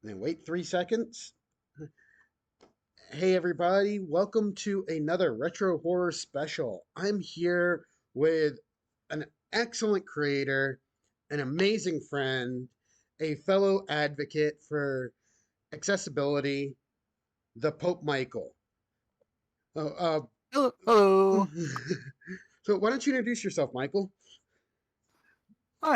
Then wait 3 seconds. Hey, everybody, welcome to another retro horror special. I'm here with an excellent creator, an amazing friend, a fellow advocate for accessibility, the Pope Michael. Oh, Hello. Hello. so, why don't you introduce yourself, Michael?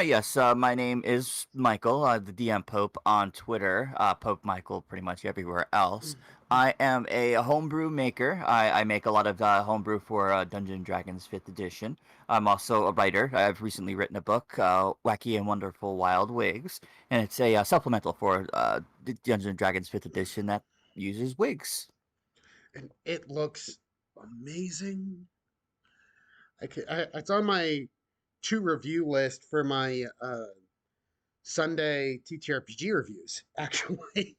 Yes, my name is Michael, the DM Pope on Twitter, Pope Michael pretty much everywhere else. I am a homebrew maker. I make a lot of homebrew for Dungeons and Dragons 5th edition. I'm also a writer. I've recently written a book, Wacky and Wonderful Wild Wigs, and it's a supplemental for Dungeons and Dragons 5th edition that uses wigs. And it looks amazing. It's on my to review list for my Sunday TTRPG reviews, actually.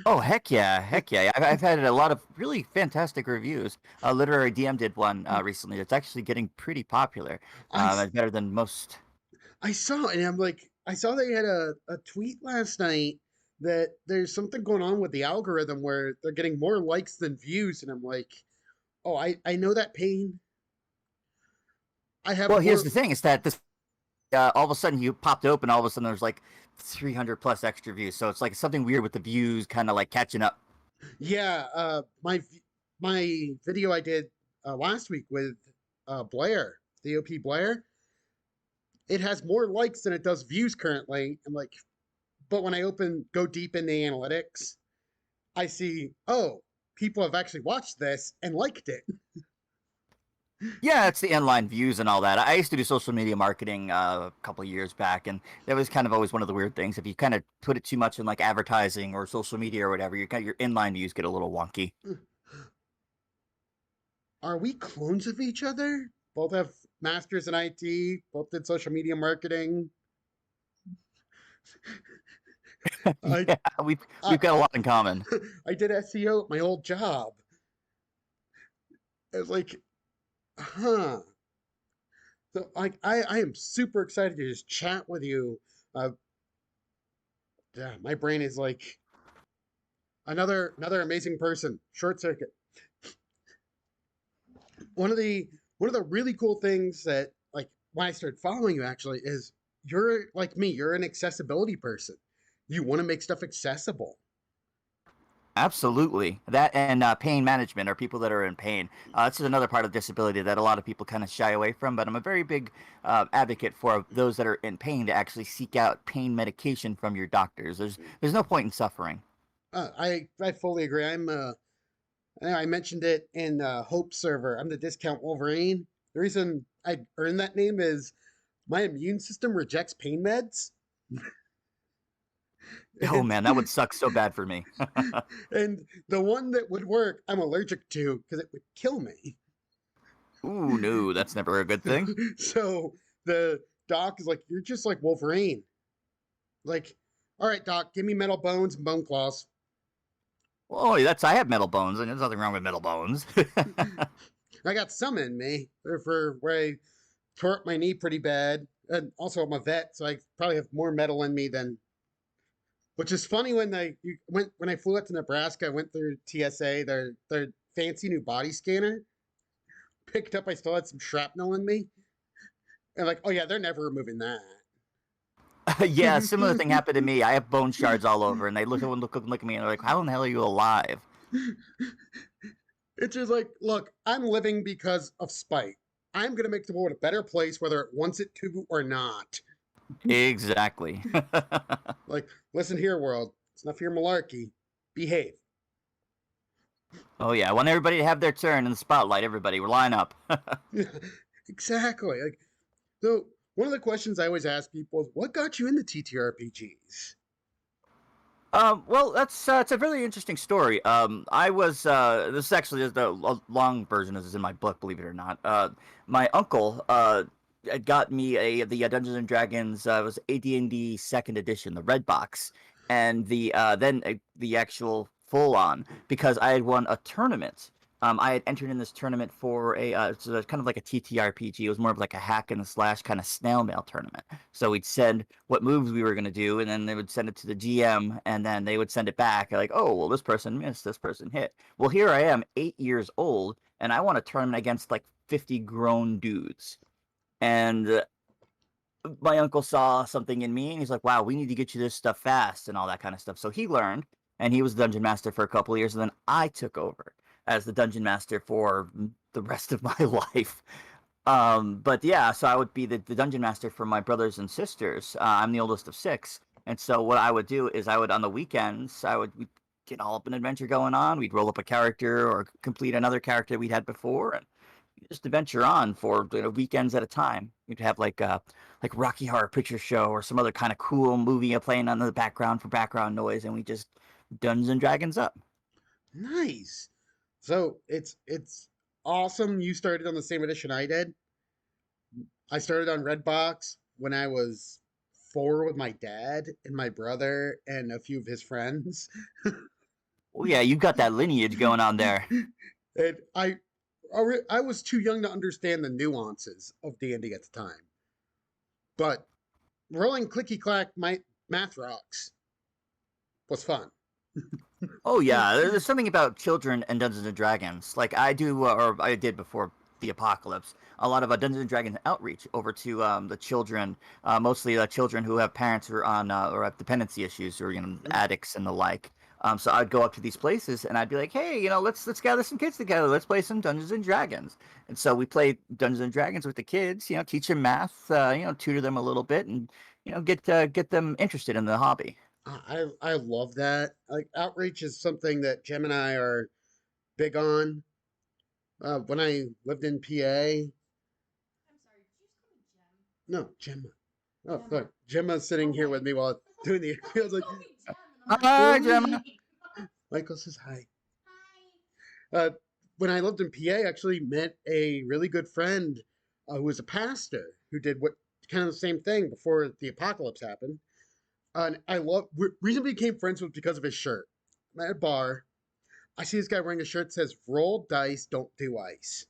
Oh heck yeah, heck yeah! I've had a lot of really fantastic reviews. Literary DM did one recently that's actually getting pretty popular. I, It's better than most. I saw, and I'm like, I saw they had a tweet last night that there's something going on with the algorithm where they're getting more likes than views, and I'm like, oh, I know that pain. I have Well, here's more. the thing: is that this all of a sudden you popped open, all of a sudden there's like 300 plus extra views. So it's like something weird with the views, kind of like catching up. Yeah, my video I did last week with Blair, the OP Blair, it has more likes than it does views currently. I'm like, but when I go deep into analytics, I see, oh, people have actually watched this and liked it. Yeah, it's the inline views and all that. I used to do social media marketing a couple of years back, and that was kind of always one of the weird things. If you kind of put it too much in like advertising or social media or whatever, your inline views get a little wonky. Are we clones of each other? Both have masters in IT, both did social media marketing. I Yeah, we've I, got a lot in common. I did SEO at my old job. It's like, huh. So I am super excited to just chat with you. Uh, yeah, my brain is like another amazing person. Short circuit. One of the one of the really cool things that like when I started following you actually is you're like me. You're an accessibility person. You want to make stuff accessible. Absolutely. That and pain management, or people that are in pain. This is another part of disability that a lot of people kind of shy away from, but I'm a very big advocate for those that are in pain to actually seek out pain medication from your doctors. There's no point in suffering. I fully agree. I mentioned it in Hope server. I'm the discount Wolverine. The reason I earned that name is my immune system rejects pain meds. Oh and man, that would suck so bad for me. and the one that would work, I'm allergic to because it would kill me. Ooh, no, that's never a good thing. So the doc is like, "You're just like Wolverine." Like, all right, doc, give me metal bones and bone claws. Oh, I have metal bones, and there's nothing wrong with metal bones. I got some in me for where I tore up my knee pretty bad, and also I'm a vet, so I probably have more metal in me than. Which is funny when I flew out to Nebraska, I went through TSA, their fancy new body scanner, picked up, I still had some shrapnel in me, and like, oh yeah, they're never removing that. Yeah, similar thing happened to me. I have bone shards all over, and they look at me, and they're like, "How in the hell are you alive?" It's just like, look, I'm living because of spite. I'm gonna make the world a better place, whether it wants it to or not. Exactly. Like, listen here, world. It's enough of your malarkey. Behave. Oh yeah, I want everybody to have their turn in the spotlight. Everybody, we're line up. Exactly. Like, so one of the questions I always ask people is, what got you into TTRPGs? Well, that's it's a really interesting story. I was this is actually just a long version. This is in my book, believe it or not. My uncle had got me the Dungeons and Dragons. It was AD&D Second Edition, the red box, and the actual full on, because I had won a tournament I had entered in this tournament for it's a kind of like a TTRPG. It was more of like a hack and slash kind of snail mail tournament. So we'd send what moves we were going to do, and then they would send it to the GM, and then they would send it back. Like, oh, well, this person missed, this person hit. Well, here I am, 8 years old, and I want a tournament against like 50 grown dudes. And my uncle saw something in me, and he's like, wow, we need to get you this stuff fast and all that kind of stuff. So he learned, and he was the dungeon master for a couple of years, and then I took over as the dungeon master for the rest of my life. But yeah, so I would be the dungeon master for my brothers and sisters. I'm the oldest of six. And so what I would do is I would, on the weekends, we'd get all up an adventure going on. We'd roll up a character or complete another character we'd had before, and just adventure on for weekends at a time. You'd have like Rocky Horror Picture Show or some other kind of cool movie playing on the background for background noise, and we just Dungeons and Dragons up. Nice. So it's awesome. You started on the same edition I did. I started on Redbox when I was 4 with my dad and my brother and a few of his friends. Oh yeah, you got that lineage going on there. And I was too young to understand the nuances of D&D at the time. But rolling clicky clack math rocks was fun. Oh yeah, there's something about children and Dungeons and Dragons. Like I do, or I did before the apocalypse. A lot of Dungeons and Dragons outreach over to the children, mostly children who have parents who are on or have dependency issues or addicts and the like. So I'd go up to these places and I'd be like, hey, let's gather some kids together. Let's play some Dungeons and Dragons. And so we play Dungeons and Dragons with the kids. Teach them math. Tutor them a little bit, and get them interested in the hobby. I love that. Like outreach is something that Gem and I are big on. When I lived in PA. I'm sorry, did you just call me Gem? No, Gemma. Oh, look, Gemma's sitting here with me while doing the. I was like, hi, Gemma. Michael says hi. Hi. When I lived in PA, I actually met a really good friend who was a pastor who did what kind of the same thing before the apocalypse happened. And reason we became friends was because of his shirt. I'm at a bar. I see this guy wearing a shirt that says "Roll dice, don't do ice."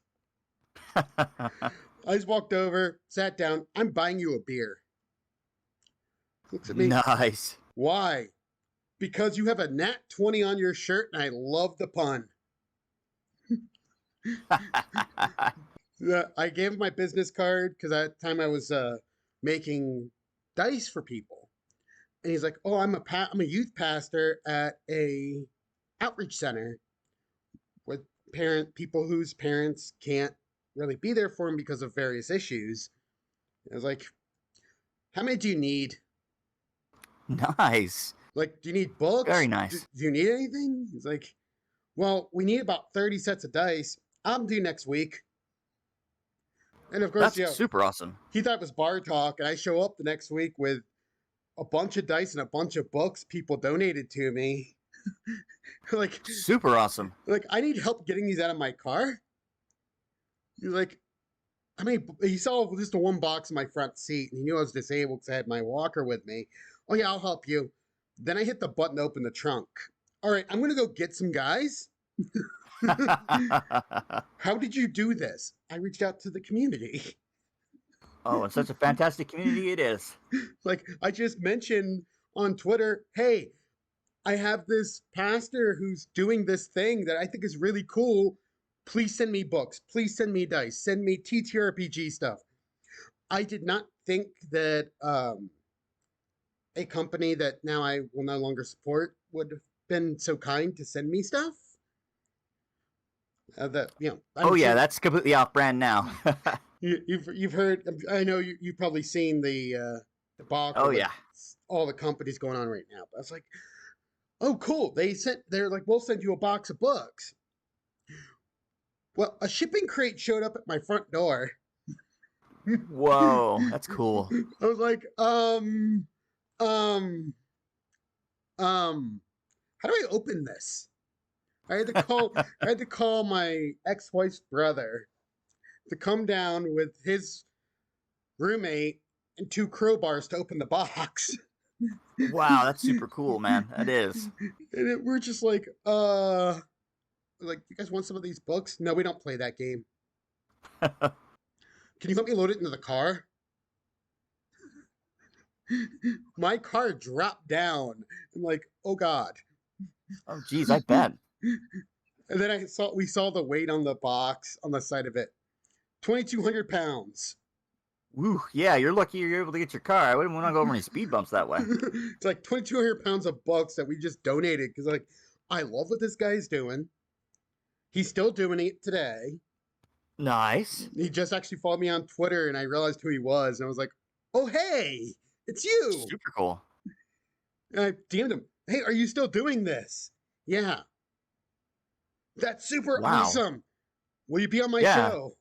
I just walked over, sat down. I'm buying you a beer. Looks at me. Nice. Why? Because you have a nat 20 on your shirt, and I love the pun. I gave him my business card because at the time I was making dice for people, and he's like, "Oh, I'm a youth pastor at a outreach center with people whose parents can't really be there for them because of various issues." I was like, "How many do you need?" Nice. Like, do you need books? Very nice. Do you need anything? He's like, well, we need about 30 sets of dice. I'm due next week. And of course, that's super awesome. He thought it was bar talk, and I show up the next week with a bunch of dice and a bunch of books people donated to me. Like super awesome. Like, I need help getting these out of my car. He's like, I mean, he saw just the one box in my front seat, and he knew I was disabled because I had my walker with me. Oh yeah, I'll help you. Then I hit the button to open the trunk. All right, I'm gonna go get some guys. How did you do this? I reached out to the community. Oh, and such a fantastic community it is. Like, I just mentioned on Twitter, hey, I have this pastor who's doing this thing that I think is really cool. Please send me books. Please send me dice. Send me TTRPG stuff. I did not think that a company that now I will no longer support would have been so kind to send me stuff. That's completely off brand now. You've heard. I know you've probably seen the box. Oh yeah, all the companies going on right now. But I was like, oh cool. They're like, we'll send you a box of books. Well, a shipping crate showed up at my front door. Whoa, that's cool. I was like, how do I open this? I had to call my ex-wife's brother to come down with his roommate and 2 crowbars to open the box. Wow, that's super cool, man. That is. And we're just like, Like, you guys want some of these books? No, we don't play that game. Can you help me load it into the car? My car dropped down. I'm like, oh God. Oh, geez, I bet. And then we saw the weight on the box on the side of it. 2,200 pounds. Woo, yeah, you're lucky you're able to get your car. I wouldn't want to go over any speed bumps that way. It's like 2,200 pounds of books that we just donated because, like, I love what this guy's doing. He's still doing it today. Nice. He just actually followed me on Twitter, and I realized who he was, and I was like, "Oh, hey, it's you!" Super cool. And I DM'd him, "Hey, are you still doing this?" "Yeah." "That's super Wow. awesome. Will you be on my Yeah. show?"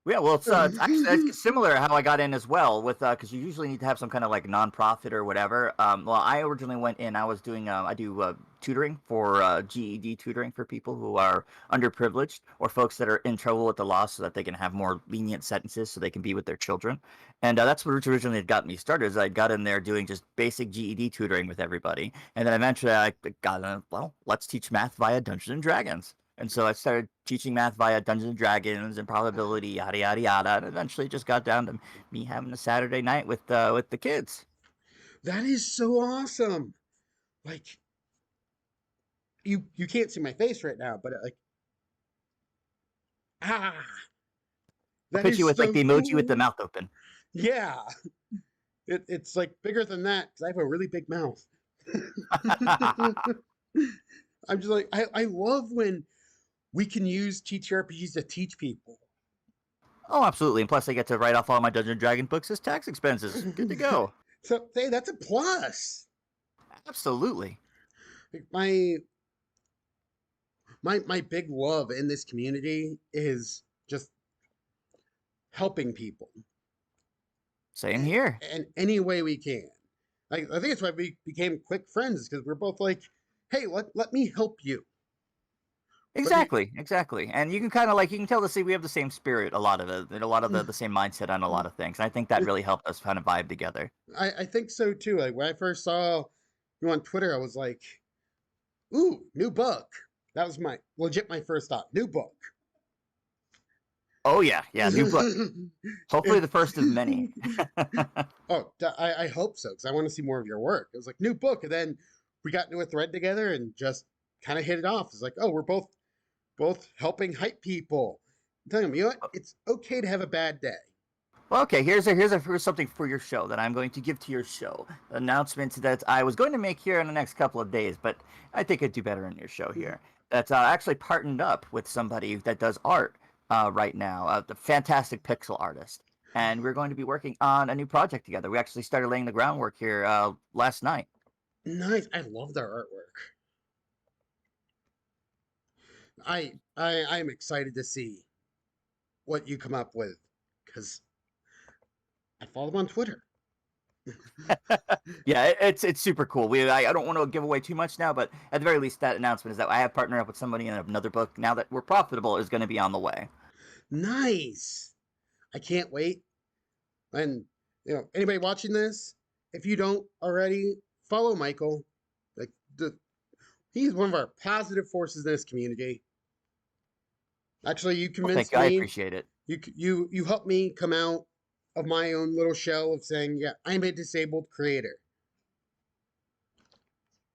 Yeah, well, it's actually it's similar how I got in as well with because you usually need to have some kind of like nonprofit or whatever. Well, I originally went in. I was doing I do tutoring for GED tutoring for people who are underprivileged or folks that are in trouble with the law, so that they can have more lenient sentences, so they can be with their children. And that's what originally had got me started. Is I got in there doing just basic GED tutoring with everybody, and then eventually I got well, let's teach math via Dungeons and Dragons. And so I started teaching math via Dungeons and Dragons and probability, yada yada yada, and eventually it just got down to me having a Saturday night with the kids. That is so awesome. Like, you can't see my face right now, but like, ah, I'll that pitch you is with like so the emoji with the cool. mouth open. Yeah, it's like bigger than that because I have a really big mouth. I'm just like, I love when we can use TTRPGs to teach people. Oh, absolutely. And plus, I get to write off all my Dungeon Dragon books as tax expenses. Good to go. So, hey, that's a plus. Absolutely. Like, my big love in this community is just helping people Same here. in any way we can. Like, I think it's why we became quick friends because we're both like, hey, let me help you. Let me. Exactly, exactly. And you can kind of like, you can tell we have the same spirit, a lot of it, and a lot of the same mindset on a lot of things. And I think that really helped us kind of vibe together. I think so too. Like when I first saw you on Twitter, I was like, ooh, new book. That was my legit my first thought. New book. Oh yeah, yeah, new book. Hopefully If, the first of many. I hope so because I want to see more of your work. It was like new book, and then we got into a thread together and just kind of hit it off. It's like, oh, we're both helping hype people. I'm telling them, you know what? It's okay to have a bad day. Well, okay, here's something for your show that I'm going to give to your show. An announcement that I was going to make here in the next couple of days, but I think I'd do better in your show here. That's actually partnered up with somebody that does art right now, the fantastic pixel artist. And we're going to be working on a new project together. We actually started laying the groundwork here last night. Nice. I love their artwork. I'm excited to see what you come up with because I follow them on Twitter. Yeah, it's super cool. I don't want to give away too much now, but at the very least, that announcement is that I have partnered up with somebody in another book now that we're profitable is going to be on the way. Nice. I can't wait. And anybody watching this, if you don't already, follow Michael. Like he's one of our positive forces in this community. Actually, you Well, thank convinced you. I me. appreciate it. You helped me come out of my own little shell of saying, yeah, I'm a disabled creator.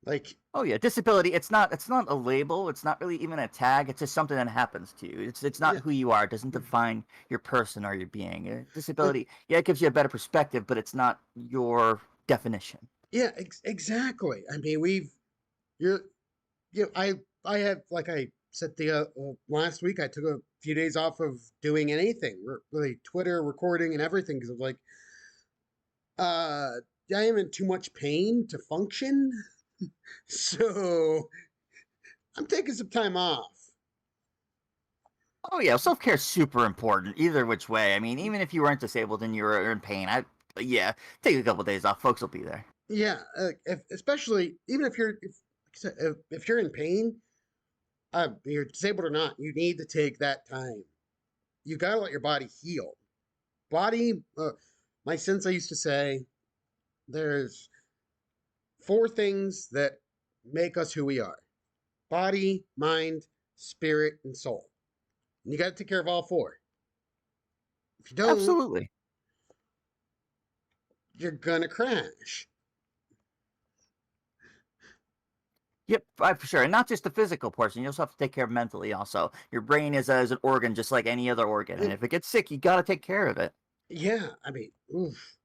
Like, Oh yeah, disability. It's not a label. It's not really even a tag. It's just something that happens to you. It's not yeah, who you are. It doesn't define your person or your being. Disability. Yeah, it gives you a better perspective, but it's not your definition. yeah, exactly. I mean, you're, I have, like I said last week, I took a few days off of doing anything, really Twitter, recording, and everything because I was like, uh, I am in too much pain to function, so I'm taking some time off. Oh yeah, self care is super important. Either which way. I mean, even if you weren't disabled and you were in pain, yeah, take a couple of days off. Folks will be there. Yeah, especially even if if you're in pain, you're disabled or not, you need to take that time. You gotta let your body heal. Body, my sensei used to say, there's four things that make us who we are: body, mind, spirit, and soul. And you got to take care of all four. If you don't, Absolutely. you're gonna crash. Yep, for sure. And not just the physical portion. You also have to take care of mentally also. Your brain is an organ just like any other organ. And Mm, if it gets sick, you got to take care of it. yeah, I mean, oof.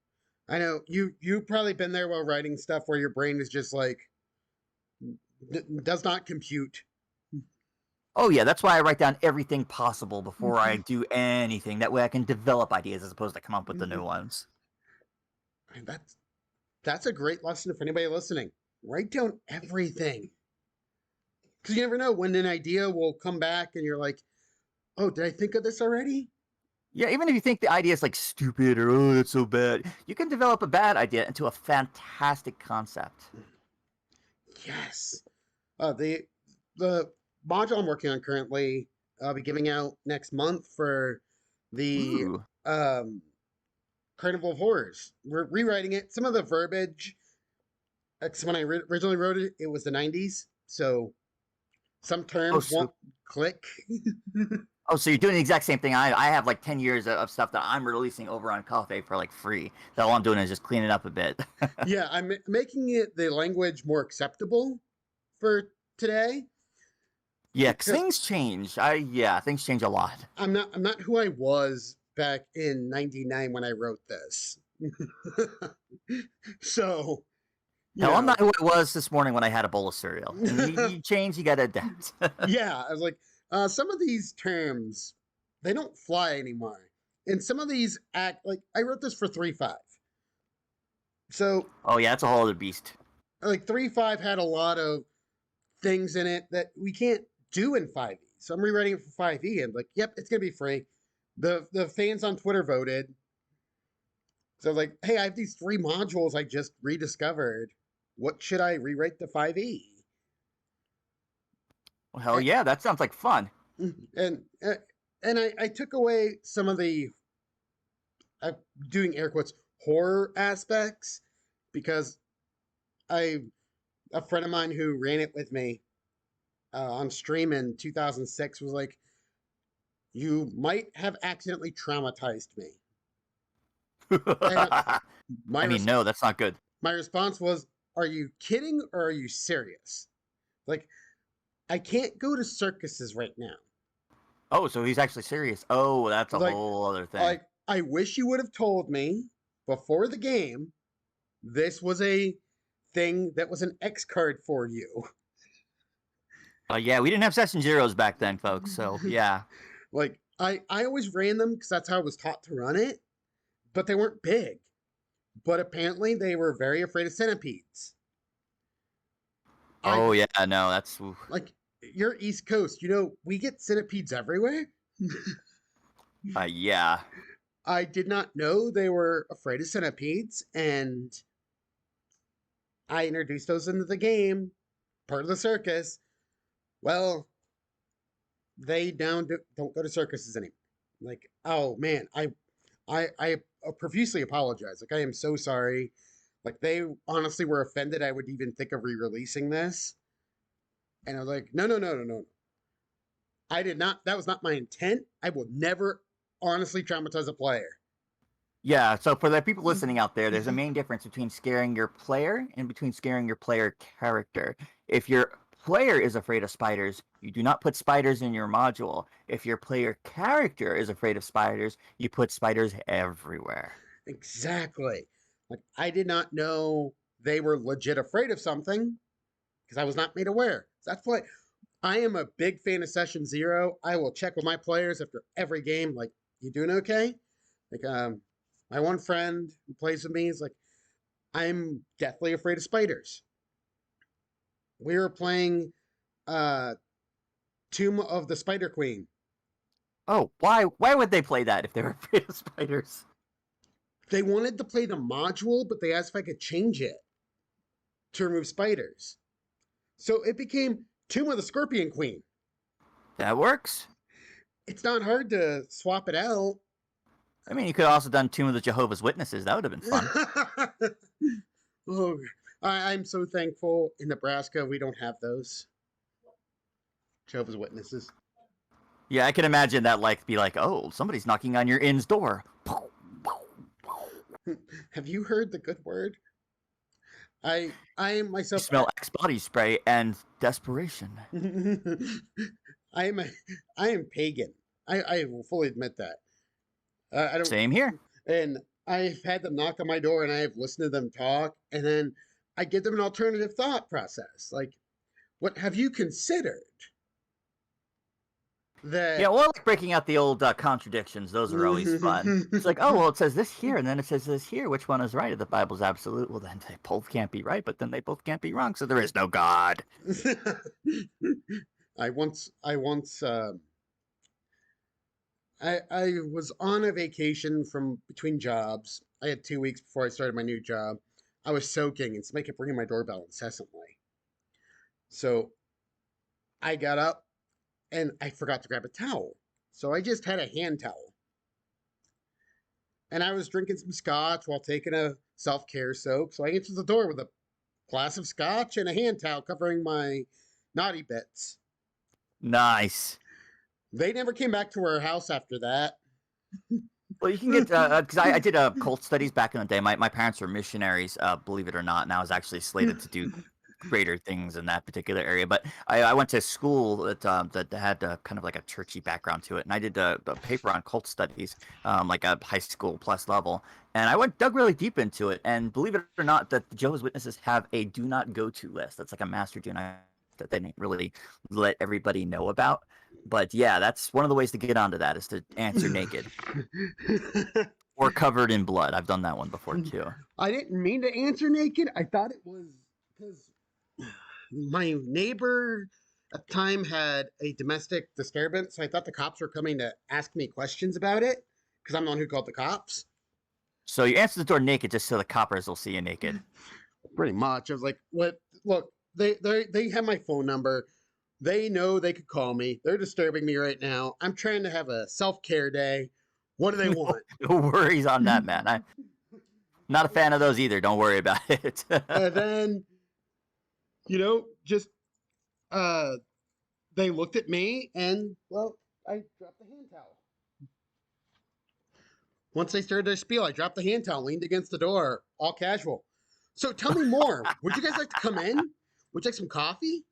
I know you probably been there while writing stuff where your brain is just like does not compute. Oh, yeah. That's why I write down everything possible before I do anything. That way I can develop ideas as opposed to come up with the new ones. And that's a great lesson for anybody listening. Write down everything. Because you never know when an idea will come back and you're like, oh, did I think of this already? Yeah, even if you think the idea is like stupid or, oh, that's so bad, you can develop a bad idea into a fantastic concept. Yes. The module I'm working on currently, I'll be giving out next month for the Ooh. um, Carnival of Horrors. We're rewriting it. Some of the verbiage, because when I originally wrote it, it was the 90s. So some Oh, terms won't so click. Oh, so you're doing the exact same thing I have like 10 years of stuff that I'm releasing over on Coffee for like free. That all I'm doing is just cleaning up a bit. Yeah, I'm making it the language more acceptable for today Yeah, 'cause because things change. Things change a lot. I'm not who I was back in 99 when I wrote this. So, you Hell, I'm know, not who I was this morning when I had a bowl of cereal. And you change, you gotta adapt. yeah, I was like, some of these terms, they don't fly anymore. And some of these act like I wrote this for 3.5. So, Oh yeah, it's a whole other beast. like 3.5 had a lot of things in it that we can't do in 5e. So I'm rewriting it for 5e and like, yep, it's gonna be free. The fans on Twitter voted. So I was like, hey, I have these 3 modules I just rediscovered. What should I rewrite to 5e? Well, hell yeah, that sounds like fun. And I took away some of the I'm doing air quotes horror aspects because I a friend of mine who ran it with me on stream in 2006 was like, "You might have accidentally traumatized me." And my I mean, res- no, that's not good. my response was, "Are you kidding or are you serious?" Like, I can't go to circuses right now. Oh, so he's actually serious. Oh, that's a Like, whole other thing. I wish you would have told me before the game this was a thing that was an X card for you. Yeah, we didn't have session zeros back then, folks. So yeah. Like I always ran them because that's how I was taught to run it, but they weren't big. But apparently they were very afraid of centipedes. I Oh yeah, no, that's oof. like you're East Coast, we get centipedes everywhere. Yeah. I did not know they were afraid of centipedes, and I introduced those into the game, part of the circus. Well, they now don't go to circuses anymore. Like, oh man, I profusely apologize. Like, I am so sorry. Like, they honestly were offended I would even think of re-releasing this, and I was like, no, no, no, no, no. I did not. That was not my intent. I will never honestly traumatize a player. Yeah, so for the people listening out there, there's a main difference between scaring your player and between scaring your player character. If your player is afraid of spiders, you do not put spiders in your module. If your player character is afraid of spiders, you put spiders everywhere. Exactly. Like, I did not know they were legit afraid of something because I was not made aware. That's why I am a big fan of Session Zero. I will check with my players after every game. Like, you doing okay? Like, my one friend who plays with me is like, I'm deathly afraid of spiders. We were playing uh Tomb of the Spider Queen. Oh, why would they play that if they were afraid of spiders? They wanted to play the module, but they asked if I could change it to remove spiders. So it became Tomb of the Scorpion Queen. That works. It's not hard to swap it out. I mean, you could have also done Tomb of the Jehovah's Witnesses. That would have been fun. Oh, I'm so thankful in Nebraska we don't have those. Jehovah's Witnesses. Yeah, I can imagine that, like, be like, oh, somebody's knocking on your inn's door. Have you heard the good word? I You myself smell Axe body spray and desperation. I am a, I am pagan. I will fully admit that. I don't, Same here. and I've had them knock on my door, and I have listened to them talk, and then I give them an alternative thought process. Like, what have you considered Yeah, that? well, like breaking out the old contradictions. Those are always fun. It's like, oh, well, it says this here, and then it says this here. Which one is right? If the Bible's absolute, well, then they both can't be right, but then they both can't be wrong, so there is no God. I was on a vacation from between jobs. I had 2 weeks before I started my new job. I was soaking, and somebody kept ringing my doorbell incessantly. So I got up, and I forgot to grab a towel. So I just had a hand towel. And I was drinking some scotch while taking a self care soak. So I answered the door with a glass of scotch and a hand towel covering my naughty bits. Nice. They never came back to our house after that. Well, you can get because I did cult studies back in the day. My parents were missionaries, believe it or not, and I was actually slated to do greater things in that particular area. But I went to school that had kind of like a churchy background to it, and I did a paper on cult studies, like a high school plus level. And I dug really deep into it. And believe it or not, that the Jehovah's Witnesses have a do not go to list. That's like a master do not that they didn't really let everybody know about. But yeah, that's one of the ways to get onto that is to answer naked or covered in blood. I've done that one before too. I didn't mean to answer naked. I thought it was because my neighbor at the time had a domestic disturbance. So I thought the cops were coming to ask me questions about it because I'm the one who called the cops. So you answer the door naked just so the coppers will see you naked. Pretty much. I was like, "What? Look, they have my phone number. They know they could call me. They're disturbing me right now. I'm trying to have a self care day. What do they want?" No worries on that, man. I'm not a fan of those either. Don't worry about it. And then, just they looked at me, and well, I dropped the hand towel. Once they started their spiel, I dropped the hand towel, leaned against the door, all casual. So tell me more. Would you guys like to come in? Would you like some coffee?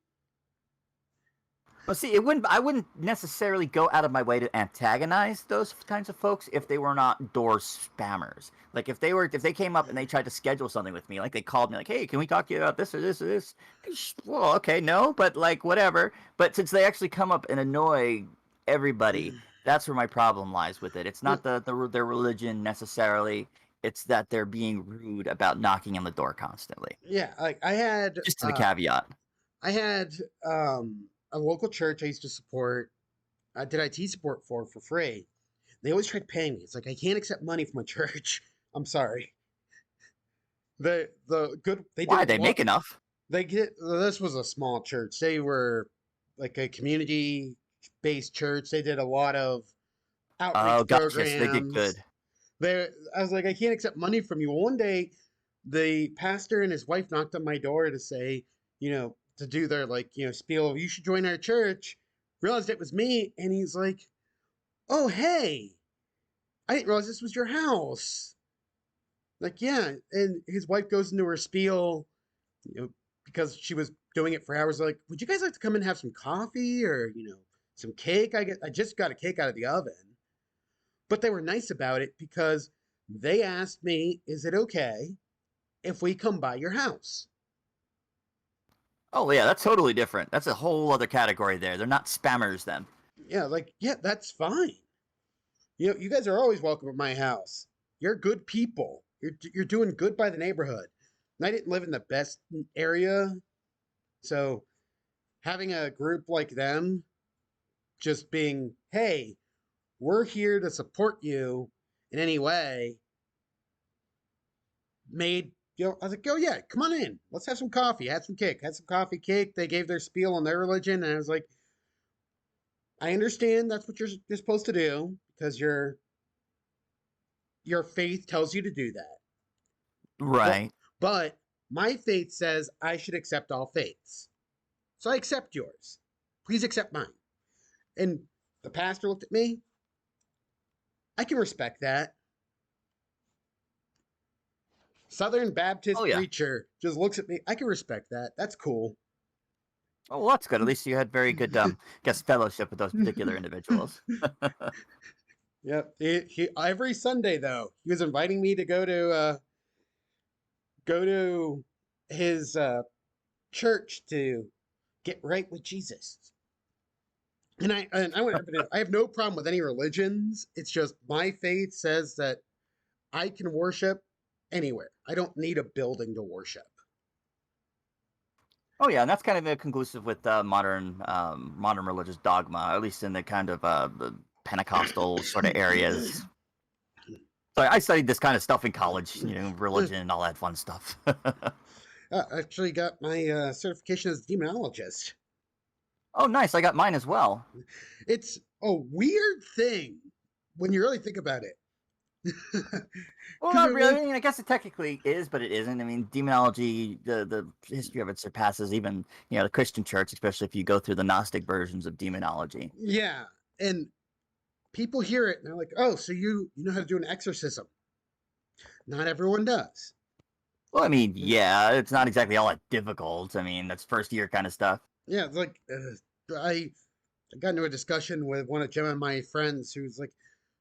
Well, see, I wouldn't necessarily go out of my way to antagonize those kinds of folks if they were not door spammers. Like if they came up and they tried to schedule something with me, like they called me like, "Hey, can we talk to you about this or this or this?" Well, okay, no, but like whatever. But since they actually come up and annoy everybody, that's where my problem lies with it. It's not their religion necessarily. It's that they're being rude about knocking on the door constantly. Yeah, like I had Just to the caveat. I had a local church I used to support. I did IT support for free. They always tried paying me. It's like I can't accept money from a church. I'm sorry. The good they Why? did They make enough. this was a small church. They were like a community based church. They did a lot of outreach Gotcha. programs. So they did good. I was like, I can't accept money from you. Well, one day, the pastor and his wife knocked on my door to say, to do their spiel. You should join our church. Realized it was me, and he's like, "Oh, hey, I didn't realize this was your house." Like, yeah, and his wife goes into her spiel, because she was doing it for hours. Like, would you guys like to come and have some coffee or some cake? I just got a cake out of the oven. But they were nice about it because they asked me, "Is it okay if we come by your house?" Oh yeah, that's totally different. That's a whole other category there. They're not spammers then. Yeah, like, yeah, that's fine. You guys are always welcome at my house. You're good people. You're doing good by the neighborhood. And I didn't live in the best area, so having a group like them just being, "Hey, we're here to support you in any way," made I was like, "Oh yeah, come on in. Let's have some coffee. Had some cake. Had some coffee, cake." They gave their spiel on their religion, and I was like, "I understand that's what you're supposed to do because your faith tells you to do that. Right. But my faith says I should accept all faiths. So I accept yours. Please accept mine. And the pastor looked at me. I can respect that. Southern Oh Baptist yeah. preacher just looks at me. I can respect that. That's cool. Oh, well, that's good. At least you had very good, guess fellowship with those particular individuals. Yep. Every Sunday though, he was inviting me to go to his church to get right with Jesus. I have no problem with any religions. It's just my faith says that I can worship anywhere. I don't need a building to worship. Oh yeah, and that's kind of conclusive with modern religious dogma, at least in the kind of the Pentecostal sort of areas. So I studied this kind of stuff in college, religion and all that fun stuff. I actually got my certification as a demonologist. Oh, nice! I got mine as well. It's a weird thing when you really think about it. Well, not really. I mean, I guess it technically is, but it isn't. I mean, demonology, the history of it surpasses even the Christian church, especially if you go through the Gnostic versions of demonology. Yeah, and people hear it and they're like, "Oh, so you know how to do an exorcism?" Not everyone does. Well, I mean, yeah, it's not exactly all that difficult. I mean, that's first year kind of stuff. Yeah, it's like I got into a discussion with one of Jim and my friends who's like,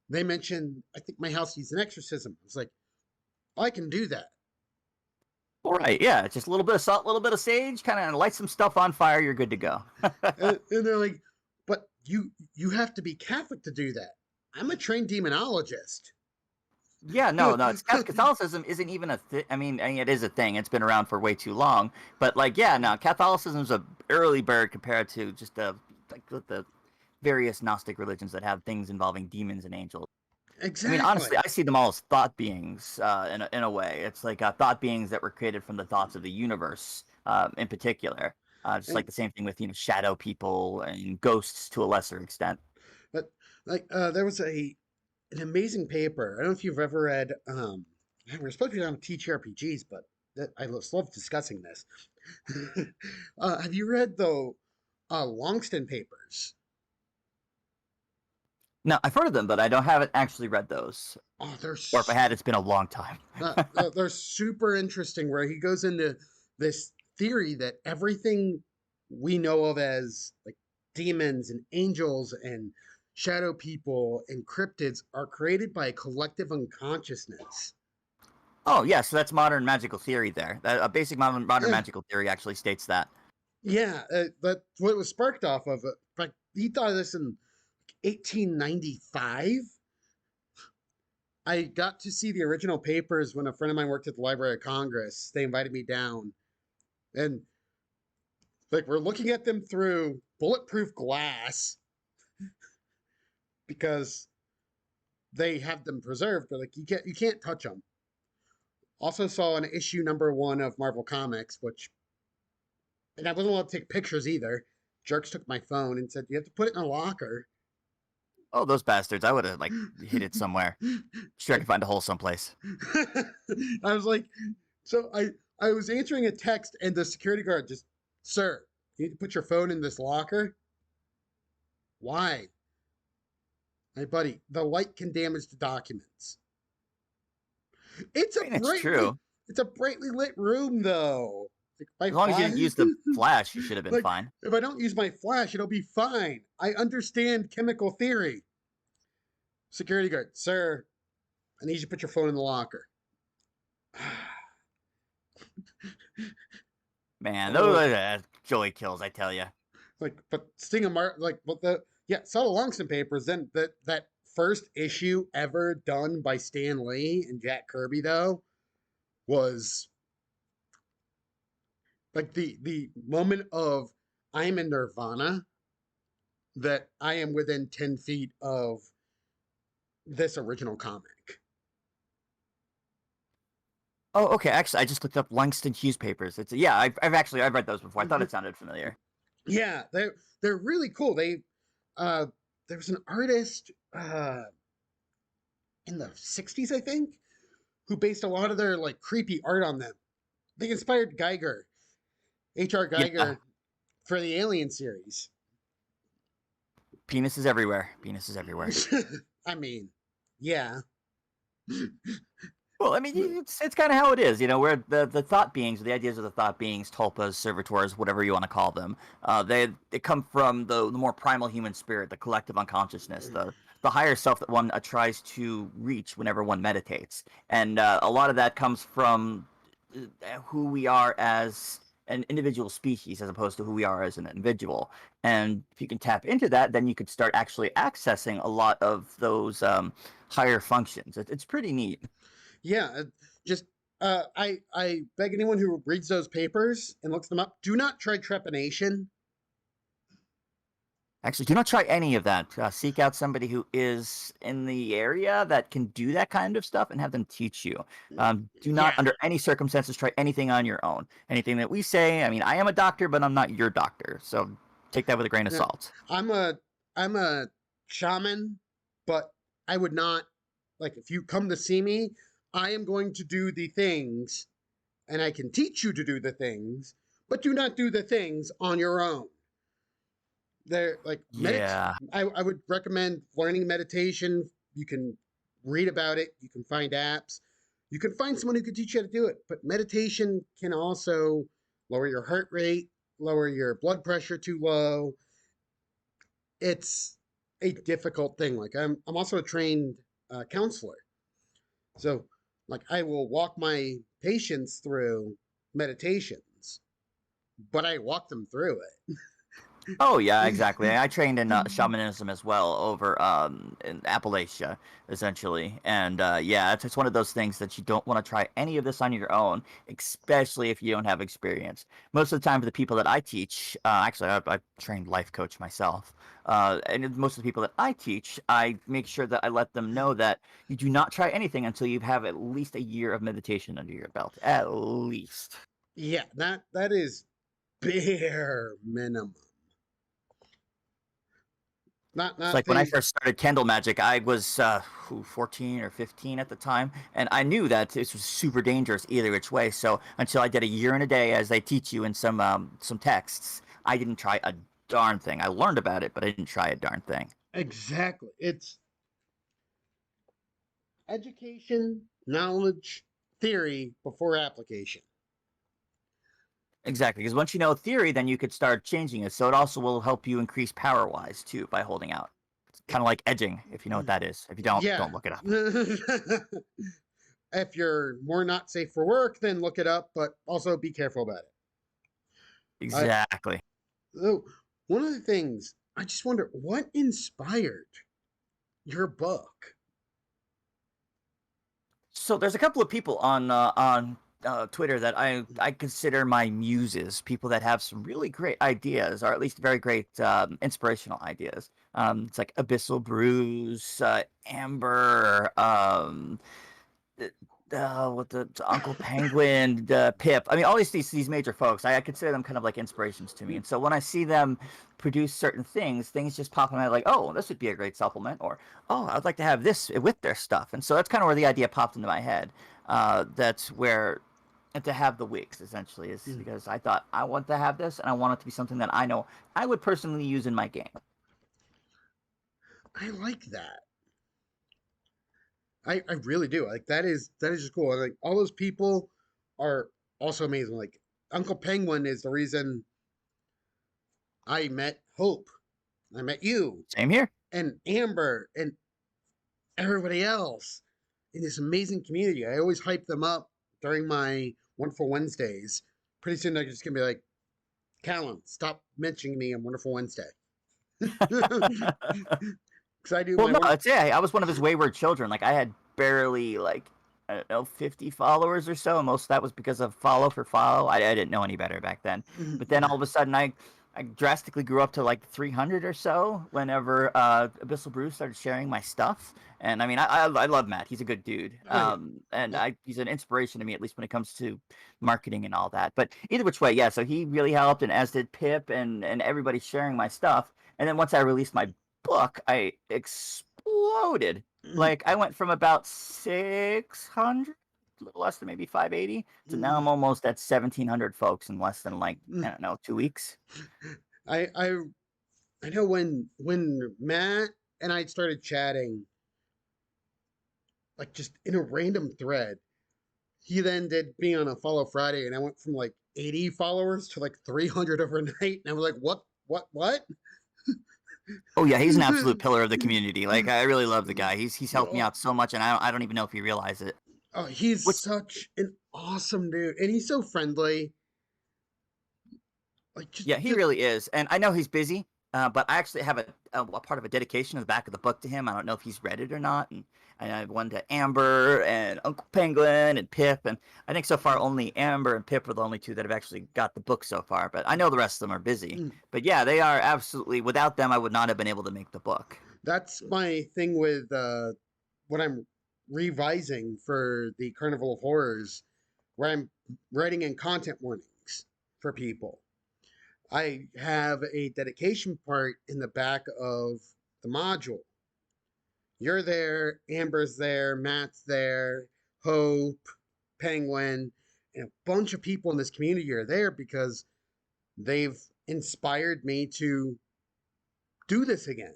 they mentioned, I think my house needs an exorcism. I was like, I can do that. All right, yeah, it's just a little bit of salt, a little bit of sage, kind of light some stuff on fire. You're good to go. And they're like, but you have to be Catholic to do that. I'm a trained demonologist. Yeah, no, it's Catholicism isn't even a thing. I mean, it is a thing. It's been around for way too long. But like, yeah, no, Catholicism's a early bird compared to just the various Gnostic religions that have things involving demons and angels. I mean, Exactly. honestly, I see them all as thought beings in a way. It's like thought beings that were created from the thoughts of the universe in particular. Just And like the same thing with shadow people and ghosts to a lesser extent. but like there was an amazing paper. I don't know if you've ever read we're supposed to be on TTRPGs, but I just love discussing this. Have you read the Longston papers? Now, I've heard of them, but I haven't actually read those. Oh, Or if I had, it's been a long time. they're super interesting. Where he goes into this theory that everything we know of as like demons and angels and shadow people and cryptids are created by a collective unconsciousness. Oh, yeah, so that's modern magical theory there. A basic modern Yeah, magical theory actually states that. yeah, that's what it was sparked off of. Like he thought of this in 1895. I got to see the original papers when a friend of mine worked at the Library of Congress. They invited me down, and like we're looking at them through bulletproof glass because they have them preserved, but like you can't touch them. Also saw an issue number 1 of Marvel Comics, and I wasn't allowed to take pictures either. Jerks took my phone and said you have to put it in a locker. Oh, those bastards. I would have, hid it somewhere. Sure, I could find a hole someplace. I was like, so I was answering a text and the security guard just, sir, you need to put your phone in this locker. Why? My buddy, the light can damage the documents. It's I a mean, it's brightly true. it's a brightly lit room though. Like my As long as you didn't use the flash, you should have been like fine. if I don't use my flash, it'll be fine. I understand chemical theory. Security guard, sir, I need you to put your phone in the locker. Man, those Oh, joy kills, I tell you. like, but Sting of Mar, like, but saw the Longston papers. Then that first issue ever done by Stan Lee and Jack Kirby though was like the moment of I'm in Nirvana, that I am within 10 feet of this original comic. Oh, okay. Actually, I just looked up Langston Hughes papers. I've read those before. I thought it sounded familiar. Yeah, they're really cool. Uh there was an artist in the 60s, I think, who based a lot of their like creepy art on them. They inspired Geiger, H.R. Yeah. Geiger, for the Alien series. Penis is everywhere. Penis is everywhere. I mean, yeah. Well, I mean, it's kind of how it is, you know, where the thought beings, the ideas of the thought beings, tulpas, servitors, whatever you want to call them, they come from the more primal human spirit, the collective unconsciousness, the higher self that one tries to reach whenever one meditates, and a lot of that comes from who we are as an individual species as opposed to who we are as an individual. And if you can tap into that, then you could start actually accessing a lot of those higher functions. It's pretty neat. Yeah, just I beg anyone who reads those papers and looks them up, do not try trepanation. Actually, do not try any of that. Seek out somebody who is in the area that can do that kind of stuff and have them teach you. Do not, Yeah, under any circumstances, try anything on your own. Anything that we say, I mean, I am a doctor, but I'm not your doctor. So take that with a grain of yeah. salt. I'm a shaman, but I would not like if you come to see me, I am going to do the things and I can teach you to do the things, but do not do the things on your own. They're like Yeah. I would recommend learning meditation. You can read about it, you can find apps, you can find someone who can teach you how to do it. But meditation can also lower your heart rate, lower your blood pressure too low. It's a difficult thing. Like I'm also a trained counselor, so like I will walk my patients through meditations, but I walk them through Oh yeah, exactly. it. I trained in shamanism as well over in Appalachia, essentially, and yeah, it's one of those things that you don't want to try any of this on your own, especially if you don't have experience. Most of the time, for the people that I teach, actually, I trained life coach myself, and most of the people that I teach, I make sure that I let them know that you do not try anything until you have at least a year of meditation under your belt, at least. Yeah, that is bare minimum. It's Not like when I the first started Candle Magic, I was 14 or 15 at the time, and I knew that this was super dangerous either which way. So until I did a year and a day, as they teach you in some texts, I didn't try a darn thing. I learned about it, but I didn't try a darn thing. exactly. It's education, knowledge, theory before application. Exactly, because once you know theory, then you could start changing it. So it also will help you increase power wise too by holding out. It's kind of like edging, if you know what that is. If you Yeah. don't look it up. If you're more not safe for work, then look it up, but also be careful about it. I Exactly. oh, one of the things I just wonder what inspired your book. So there's a couple of people on Twitter that I consider my muses, people that have some really great ideas, or at least very great inspirational ideas. It's like Abyssal Brews, Amber, what the Uncle Penguin, Pip. I mean, all these major folks. I consider them kind of like inspirations to me. And so when I see them produce certain things, things just pop in my head like, oh, this would be a great supplement, or oh, I'd like to have this with their stuff. And so that's kind of where the idea popped into my head. That's where and to have the wigs essentially is Mm, because I thought I want to have this and I want it to be something that I know I would personally use in my game. I like that. I really do. Like that is just cool. And like all those people are also amazing. Like Uncle Penguin is the reason I met Hope. I met you Same here. and Amber and everybody else in this amazing community. I always hype them up during my Wonderful Wednesdays. Pretty soon they're just gonna be like, Callum, stop mentioning me on Wonderful Wednesday. Because I do Well, my no, one. it's yeah. I was one of his wayward children. Like I had barely like I don't know 50 followers or so, and most of that was because of follow for follow. I didn't know any better back then. But then all of a sudden, I drastically grew up to like 300 or so whenever Abyssal Brew started sharing my stuff. And I mean, I love Matt. He's a good dude. Oh yeah. And Yeah. he's an inspiration to me, at least when it comes to marketing and all that. But either which way, yeah. So he really helped, and as did Pip and everybody sharing my stuff. And then once I released my book, I exploded. Like I went from about 600, a little less than maybe 580, to now I'm almost at 1,700 folks in less than like I don't know 2 weeks. I I know when Matt and I started chatting, like just in a random thread, he then did me on a follow Friday, and I went from like 80 followers to like 300 overnight, and I was like, what? Oh yeah, he's an absolute pillar of the community. Like I really love the guy. He's helped me Oh, out so much, and I don't even know if he realizes it. oh, he's Which such an awesome dude, and he's so friendly. Like Yeah, he really is, and I know he's busy, but I actually have a part of a dedication in the back of the book to him. I don't know if he's read it or not, and I have one to Amber and Uncle Penguin and Pip, and I think so far only Amber and Pip are the only two that have actually got the book so far. But I know the rest of them are busy. mm, But yeah, they are absolutely. Without them, I would not have been able to make the book. that's my thing with what I'm revising for the Carnival of Horrors, where I'm writing in content warnings for people. I have a dedication part in the back of the module. You're there, Amber's there, Matt's there, Hope, Penguin, and a bunch of people in this community are there because they've inspired me to do this again.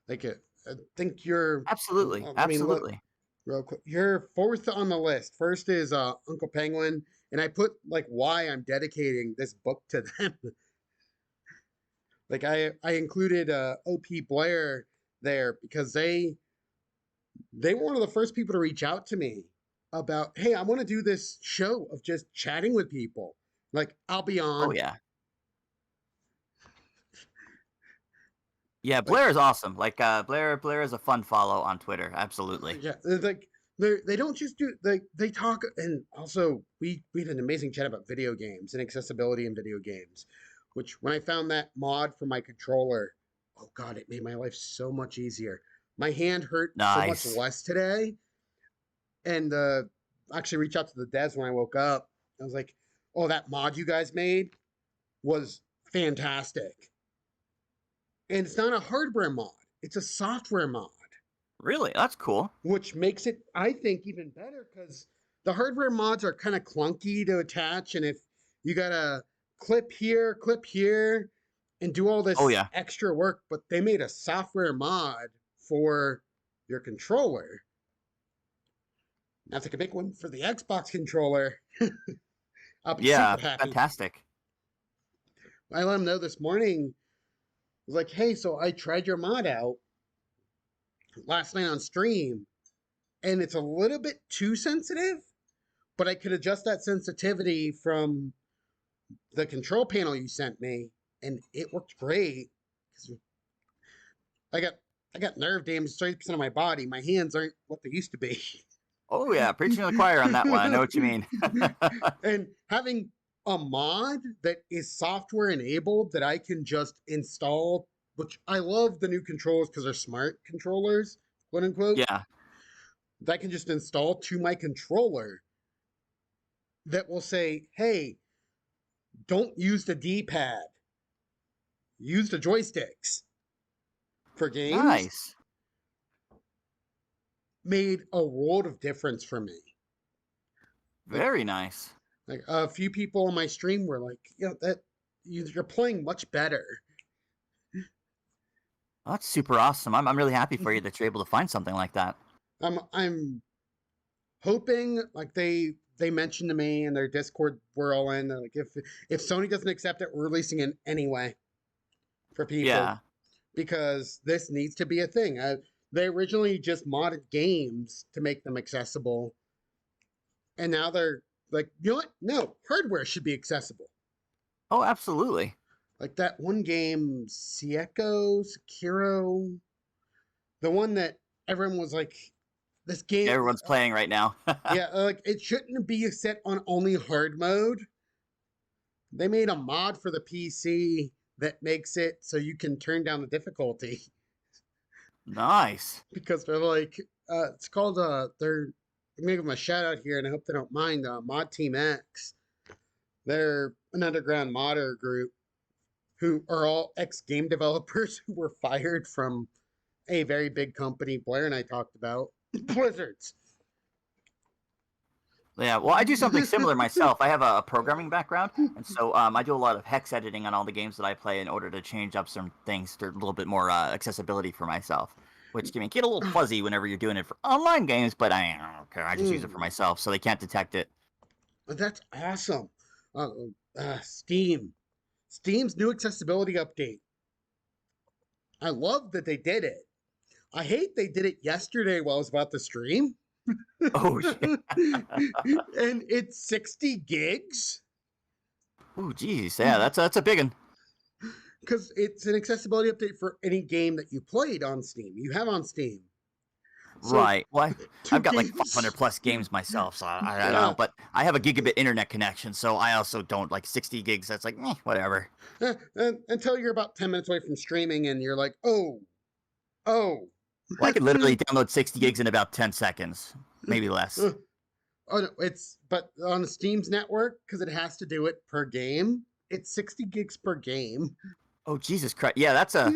Like, I think you're, Absolutely, I mean, look, absolutely. real quick. You're fourth on the list. First is Uncle Penguin, and I put like why I'm dedicating this book to them. Like I included OP Blair there because they were one of the first people to reach out to me about, hey, I want to do this show of just chatting with people. Like I'll be Oh on. yeah, yeah. Like Blair is awesome. Like Blair is a fun follow on Twitter. Absolutely. yeah, like they don't just do they talk, and also we had an amazing chat about video games and accessibility in video games, which when I found that mod for my controller, oh god, it made my life so much easier. My hand hurt so much Nice. less today, and actually reached out to the devs when I woke up. I was like, oh, that mod you guys made was fantastic, and it's not a hardware mod; it's a software mod, Really, that's cool. which makes it, I think, even better because the hardware mods are kind of clunky to attach. And if you got to clip here, and do all Oh this yeah. extra work, but they made a software mod for your controller. That's like a big one for the Xbox controller. I'll be super Yeah, happy. fantastic. I let them know this morning. I was like, hey, so I tried your mod out last night on stream, and it's a little bit too sensitive, but I could adjust that sensitivity from the control panel you sent me, and it worked great. I got I got nerve damage 30% of my body. My hands aren't what they used to be. Oh yeah, preaching to the choir on that one. I know what you mean. And having a mod that is software enabled that I can just install, which I love the new controllers because they're smart controllers, quote unquote, Yeah. that I can just install to my controller that will say, hey, don't use the D pad, use the joysticks for games, Nice. made a world of difference for me. Like, Very nice. like a few people on my stream were like, "Yeah, that you're playing much better." Well, that's super awesome. I'm really happy for you that you're able to find something like that. I'm hoping like they mentioned to me in their Discord we're all in. They're like, if Sony doesn't accept it, we're releasing it anyway for people Yeah. because this needs to be a thing. They originally just modded games to make them accessible, and now they're like, you know what? No, hardware should be accessible. Oh, absolutely. Like that one game, Sekiro, the one that everyone was like, this game, Everyone's playing right now. yeah, like it shouldn't be set on only hard mode. They made a mod for the PC that makes it so you can turn down the difficulty Nice. because they're like, it's called, they're, I'm gonna give them a shout out here and I hope they don't mind, Mod Team X. They're an underground modder group who are all ex game developers who were fired from a very big company Blair and I talked about, Blizzards. Yeah, well, I do something similar myself. I have a programming background, and so I do a lot of hex editing on all the games that I play in order to change up some things to a little bit more accessibility for myself, which can get a little fuzzy whenever you're doing it for online games, but I don't care. I just use it for Mm, myself, so they can't detect it. that's awesome. Uh, Steam. Steam's new accessibility update. I love that they did it. I hate they did it yesterday while I was about to stream. Oh, yeah. And it's 60 gigs Oh, geez. Yeah, that's a big one. because it's an accessibility update for any game that you played on Steam. You have on Steam. So Right. Well, two I've got like 500 gigs. plus games myself, so I don't know. Uh, But I have a gigabit internet connection, so I also don't like 60 gigs. That's like, whatever. until you're about 10 minutes away from streaming and you're like, oh. Well, I could literally download 60 gigs in about 10 seconds, maybe less. Oh no, but on Steam's network because it has to do it per game. It's 60 gigs per game. Oh, Jesus Christ. Yeah, that's a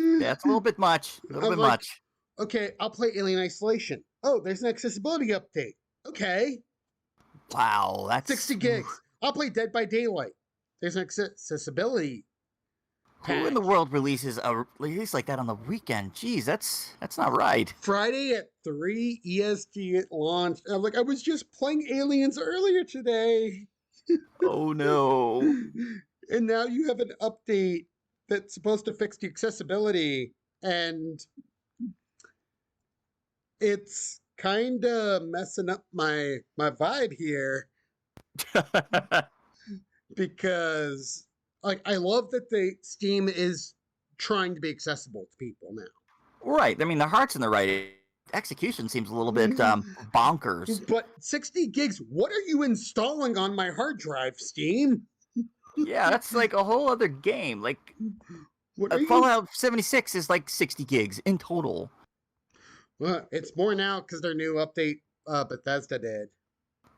little bit much. A little I'm bit like, much. okay, I'll play Alien Isolation. Oh, there's an accessibility update. Okay, Wow, that's 60 gigs. I'll play Dead by Daylight. There's an accessibility Who in the patch. world releases a release like that on the weekend? Jeez, that's not right. Friday at 3 EST at launch. And I'm like, I was just playing Aliens earlier today. Oh no. And now you have an update that's supposed to fix the accessibility. And it's kind of messing up my vibe here because like I love that the Steam is trying to be accessible to people now. Right. I mean, the heart's in the right. Execution seems a little bit bonkers. But 60 gigs, what are you installing on my hard drive, Steam? Yeah, that's like a whole other game. Like What are you? Fallout 76 is like 60 gigs in total. It's more now because their new update Bethesda did.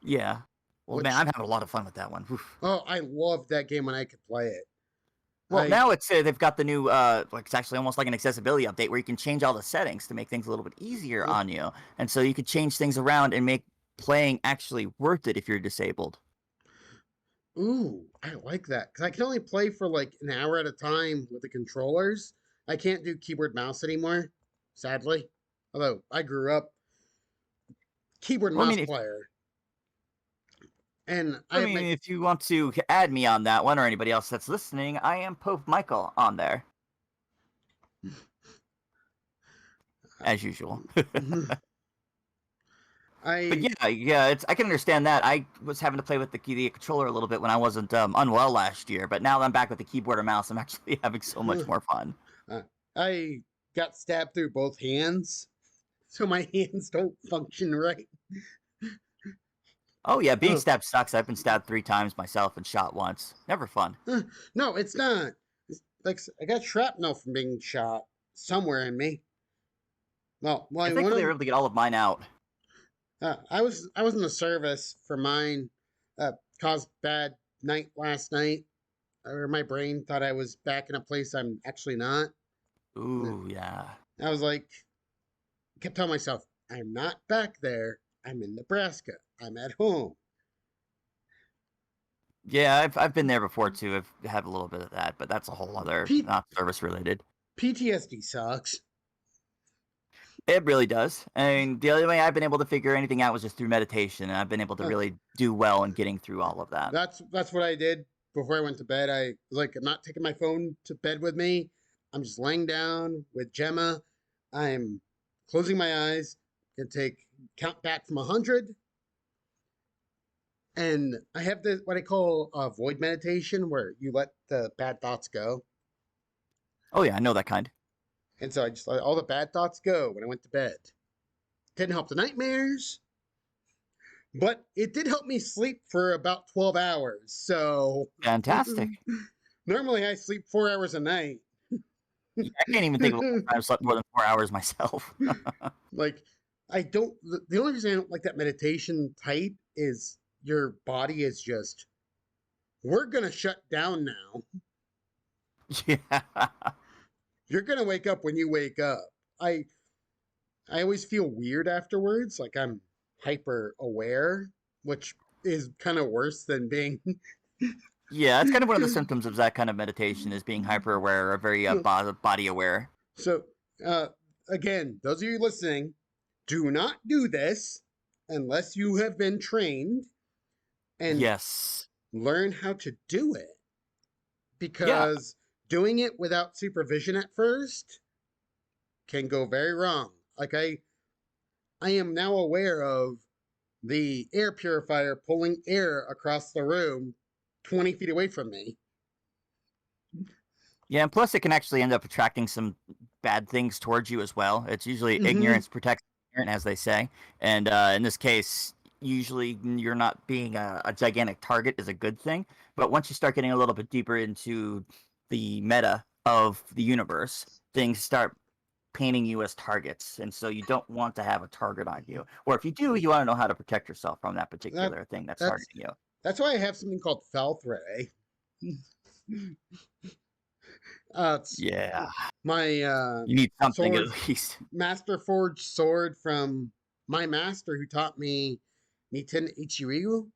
Yeah. Well, Which, man, I'm having a lot of fun with that one. Oof. oh, I loved that game when I could play it. Well, I now it's they've got the new like it's actually almost like an accessibility update where you can change all the settings to make things a little bit easier on you, and so you could change things around and make playing actually worth it if you're disabled. ooh, I like that because I can only play for like an hour at a time with the controllers. I can't do keyboard mouse anymore, sadly. Although I grew up keyboard Well, I mouse mean, if player, and I I have mean my if you want to add me on that one or anybody else that's listening, I am Pope Michael on there as usual. But I yeah, it's I can understand that. I was having to play with the controller a little bit when I wasn't unwell last year, but now that I'm back with the keyboard and mouse, I'm actually having so much more fun. I got stabbed through both hands, so my hands don't function right. Oh yeah, being Oh, stabbed sucks. I've been stabbed 3 times myself and shot once. Never fun. no, it's not. It's like I got shrapnel from being shot somewhere in me. Well, Yeah, one thankfully, of they were able to get all of mine out. I was in the service for mine. Caused bad night last night, or my brain thought I was back in a place I'm actually not. Ooh, yeah. I was like, kept telling myself, I'm not back there. I'm in Nebraska. I'm at home. Yeah, I've been there before too. I've had a little bit of that, but that's a whole other, P- not service related. PTSD sucks. It really does. I mean, the only way I've been able to figure anything out was just through meditation, and I've been able to Uh, really do well in getting through all of that. that's what I did before I went to bed. I was like, I'm not taking my phone to bed with me. I'm just laying down with Gemma. I'm closing my eyes. Gonna count back from 100. And I have this what I call a void meditation where you let the bad thoughts go. Oh yeah, I know that kind. And so I just let all the bad thoughts go when I went to bed. Didn't help the nightmares, but it did help me sleep for about 12 hours. So Fantastic. normally I sleep 4 hours a night. Yeah, I can't even think of the last time I slept more than 4 hours myself. Like, I don't, the only reason I don't like that meditation type is your body is just, we're going to shut down now. Yeah. You're going to wake up when you wake up. I always feel weird afterwards, like I'm hyper aware, which is kind of worse than being. Yeah, it's kind of one of the symptoms of that kind of meditation is being hyper aware or very body aware. So, uh, again, those of you listening, do not do this unless you have been trained and Yes. learn how to do it. Yeah. Because doing it without supervision at first can go very wrong. Like I am now aware of the air purifier pulling air across the room 20 feet away from me. Yeah, and plus it can actually end up attracting some bad things towards you as well. It's usually Mm-hmm. ignorance protects ignorant, as they say. And in this case, usually you're not being a gigantic target is a good thing. But once you start getting a little bit deeper into the meta of the universe, things start painting you as targets. And so you don't want to have a target on you. Or if you do, you want to know how to protect yourself from that particular thing that's targeting you. That's why I have something called Falthray. Yeah. My You need something sword, at least. Master Forged sword from my master who taught me Niten Ichiryu.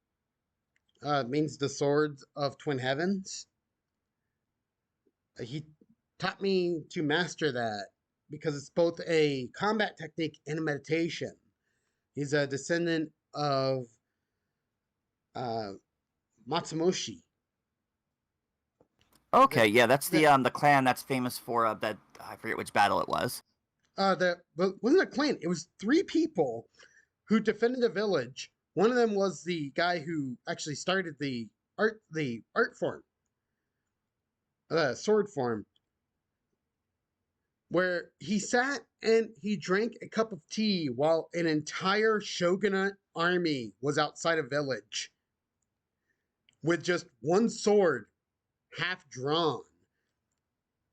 Means the swords of twin heavens. He taught me to master that because it's both a combat technique and a meditation. He's a descendant of Matsumoshi. Okay, yeah, that's the clan that's famous for that. I forget which battle it was. That wasn't a clan. It was 3 people who defended a village. One of them was the guy who actually started the art form, sword form, where he sat and he drank a cup of tea while an entire shogunate army was outside a village with just one sword half drawn.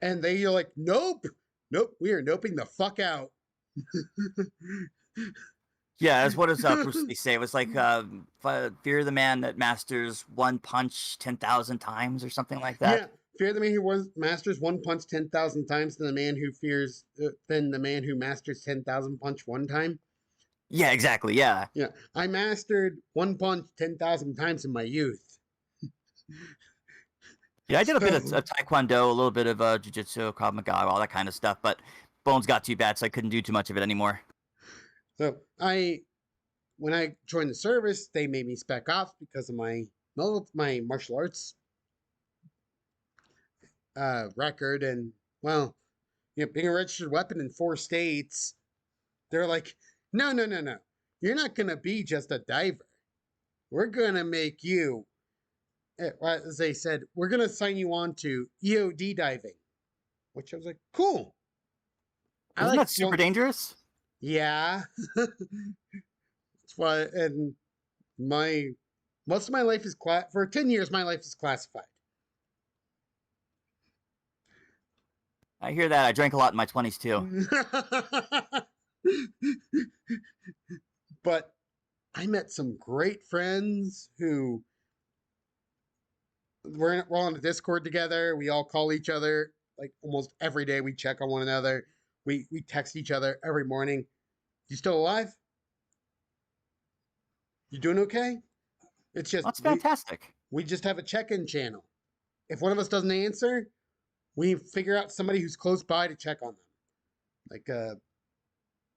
And they are like, nope, we are noping the fuck out. Yeah, as what does Bruce Lee say? It was like fear the man that masters one punch 10,000 times or something like that. Yeah, fear the man who masters one punch 10,000 times than the man who masters 10,000 punch one time. Yeah, exactly. Yeah. Yeah, I mastered one punch 10,000 times in my youth. Yeah, I did a bit of taekwondo, a little bit of jiu-jitsu, Krav Maga, all that kind of stuff, but bones got too bad, so I couldn't do too much of it anymore. So when I joined the service, they made me spec ops because of my martial arts record, and well, being a registered weapon in 4 states, they're like, no, you're not gonna be just a diver. We're gonna make you, as they said, we're gonna sign you on to EOD diving, which I was like, cool. Isn't that super dangerous? Yeah. That's why, and most of my life is for 10 years, my life is classified. I hear that. I drank a lot in my 20s too. But I met some great friends who we're all on the Discord together. We all call each other like almost every day. We check on one another. We text each other every morning. You still alive? You doing okay? It's just that's fantastic. We just have a check-in channel. If one of us doesn't answer, we figure out somebody who's close by to check on them. Like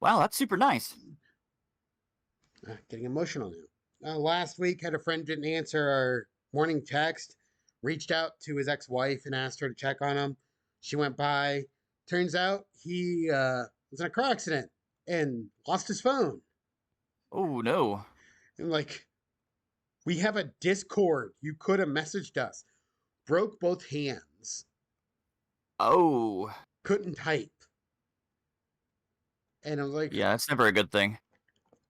wow, that's super nice. Getting emotional now. Last week had a friend didn't answer our morning text, reached out to his ex-wife and asked her to check on him. She went by. Turns out he was in a car accident and lost his phone. Oh no. And like, we have a Discord. You could have messaged us. Broke both hands. Oh. Couldn't type. And I was like, yeah, that's never a good thing.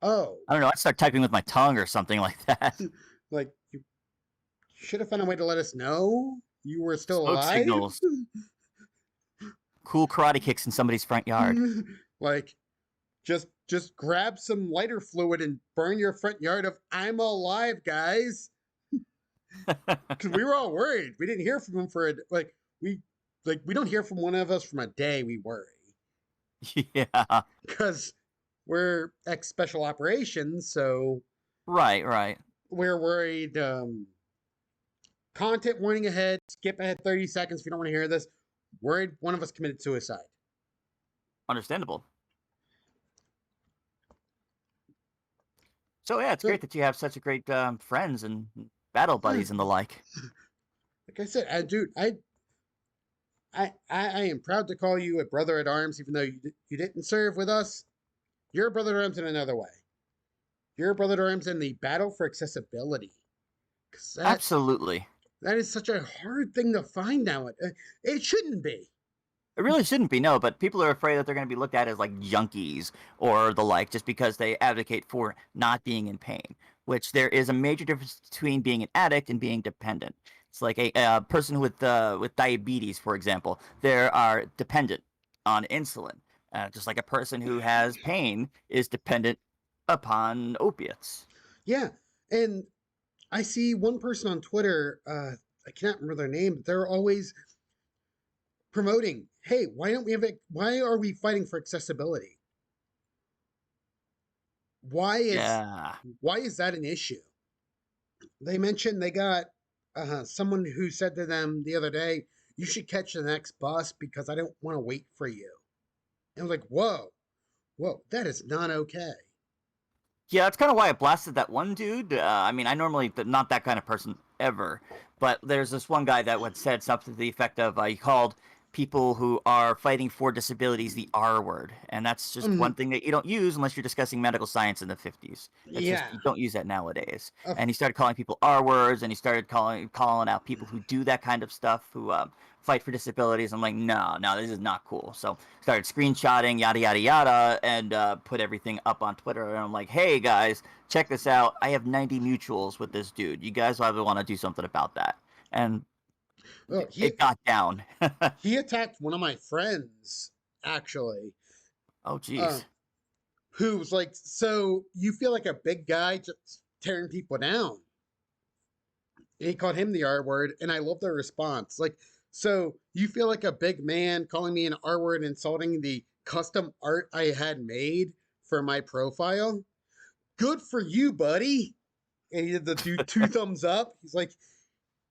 Oh. I don't know. I'd start typing with my tongue or something like that. Like, you should have found a way to let us know you were still alive. Signals. Cool karate kicks in somebody's front yard. Like, just grab some lighter fluid and burn your front yard of I'm alive, guys. Because we were all worried. We didn't hear from him for we don't hear from one of us from a day. We worry. Yeah. Because we're ex special operations, so right. we're worried. Content warning ahead. Skip ahead 30 seconds if you don't want to hear this. Worried one of us committed suicide. Understandable. So yeah, it's So, great that you have such a great friends and battle buddies and the like. like I said, dude, I am proud to call you a brother at arms, even though you didn't serve with us. You're a brother at arms in another way. You're a brother at arms in the battle for accessibility. Because Absolutely. that is such a hard thing to find now. It shouldn't be. It really shouldn't be, no, but people are afraid that they're going to be looked at as like junkies or the like just because they advocate for not being in pain, which there is a major difference between being an addict and being dependent. It's like a person with diabetes, for example, they are dependent on insulin, just like a person who has pain is dependent upon opiates. Yeah. And I see one person on Twitter, I cannot remember their name, but they're always promoting, hey, why are we fighting for accessibility? Why is Yeah. why is that an issue? They mentioned they got someone who said to them the other day, you should catch the next bus because I don't want to wait for you. And I was like, whoa, that is not okay. Yeah, that's kind of why I blasted that one dude. I mean, I normally not that kind of person ever, but there's this one guy that would said something to the effect of he called people who are fighting for disabilities the R word, and that's just one thing that you don't use unless you're discussing medical science in the 50s. That's just Yeah. you don't use that nowadays. Uh, And he started calling people R words, and he started calling out people who do that kind of stuff who fight for disabilities. I'm like, no, this is not cool. So started screenshotting yada yada yada and put everything up on Twitter. And I'm like, hey guys, check this out. I have 90 mutuals with this dude. You guys either want to do something about that? And he it got down. he attacked one of my friends actually, Oh uh, geez. who was like, so you feel like a big guy just tearing people down. And he called him the R word, and I love their response. Like, so you feel like a big man calling me an R word, insulting the custom art I had made for my profile? Good for you, buddy. And he did the two thumbs up. He's like,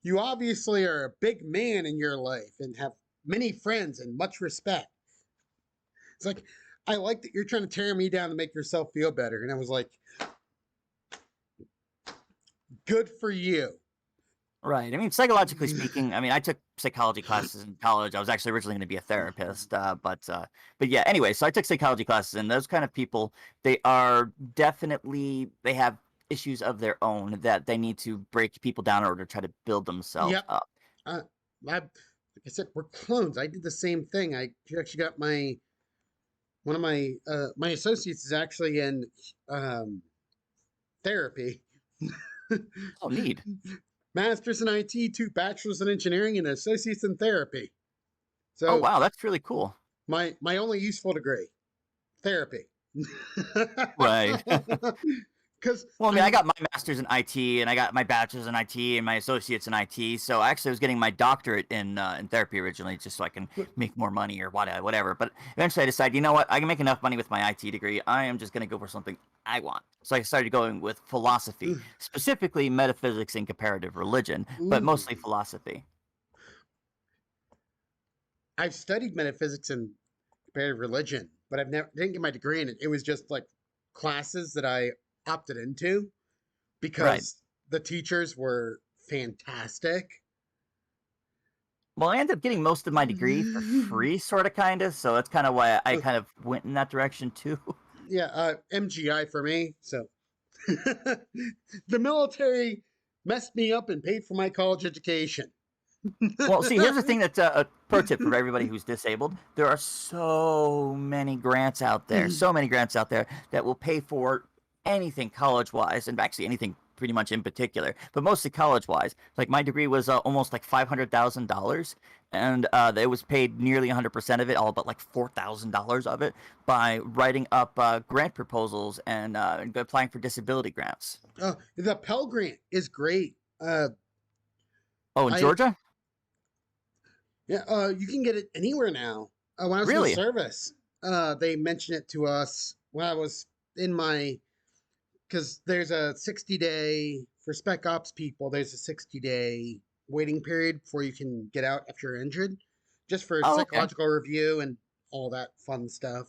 you obviously are a big man in your life and have many friends and much respect. It's like, I like that you're trying to tear me down to make yourself feel better. And I was like, good for you. Right. I mean, psychologically speaking, I mean, I took psychology classes in college. I was actually originally going to be a therapist, but yeah. Anyway, so I took psychology classes, and those kind of people, they are definitely they have issues of their own that they need to break people down in order to try to build themselves Yep. up. Uh, like I said, we're clones. I did the same thing. I actually got one of my associates is actually in um, therapy. Oh, neat. Masters in IT, two bachelors in engineering, and associates in therapy. Oh, So wow, that's really cool. my only useful degree, therapy. Right. Because Well, I mean, I I'm got my master's in IT, and I got my bachelor's in IT, and my associates in IT. So actually, I was getting my doctorate in therapy originally, just so I can make more money or whatever. But eventually, I decided, you know what? I can make enough money with my IT degree. I am just going to go for something I want. So I started going with philosophy, specifically metaphysics and comparative religion, but ooh, mostly philosophy. I've studied metaphysics and comparative religion, but I've never didn't get my degree in it. It was just like classes that I opted into Right. because the teachers were fantastic. Well, I ended up getting most of my degree for free, sort of, kind of. So that's kind of why I kind of went in that direction too. Yeah, MGI for me. So the military messed me up and paid for my college education. Well, see, here's the thing that's a pro tip for everybody who's disabled. There are so many grants out there, that will pay for anything college-wise, and actually anything pretty much in particular, but mostly college-wise. Like my degree was almost like $500,000, and it was paid nearly 100% of it, all but like $4,000 of it, by writing up grant proposals and applying for disability grants. The Pell Grant is great. Oh, in I Georgia? Yeah, you can get it anywhere now. When I was in the Really? service, they mentioned it to us when I was in my because there's a 60-day for Spec Ops people. There's a 60-day waiting period before you can get out if you're injured, just for Oh, okay. psychological review and all that fun stuff.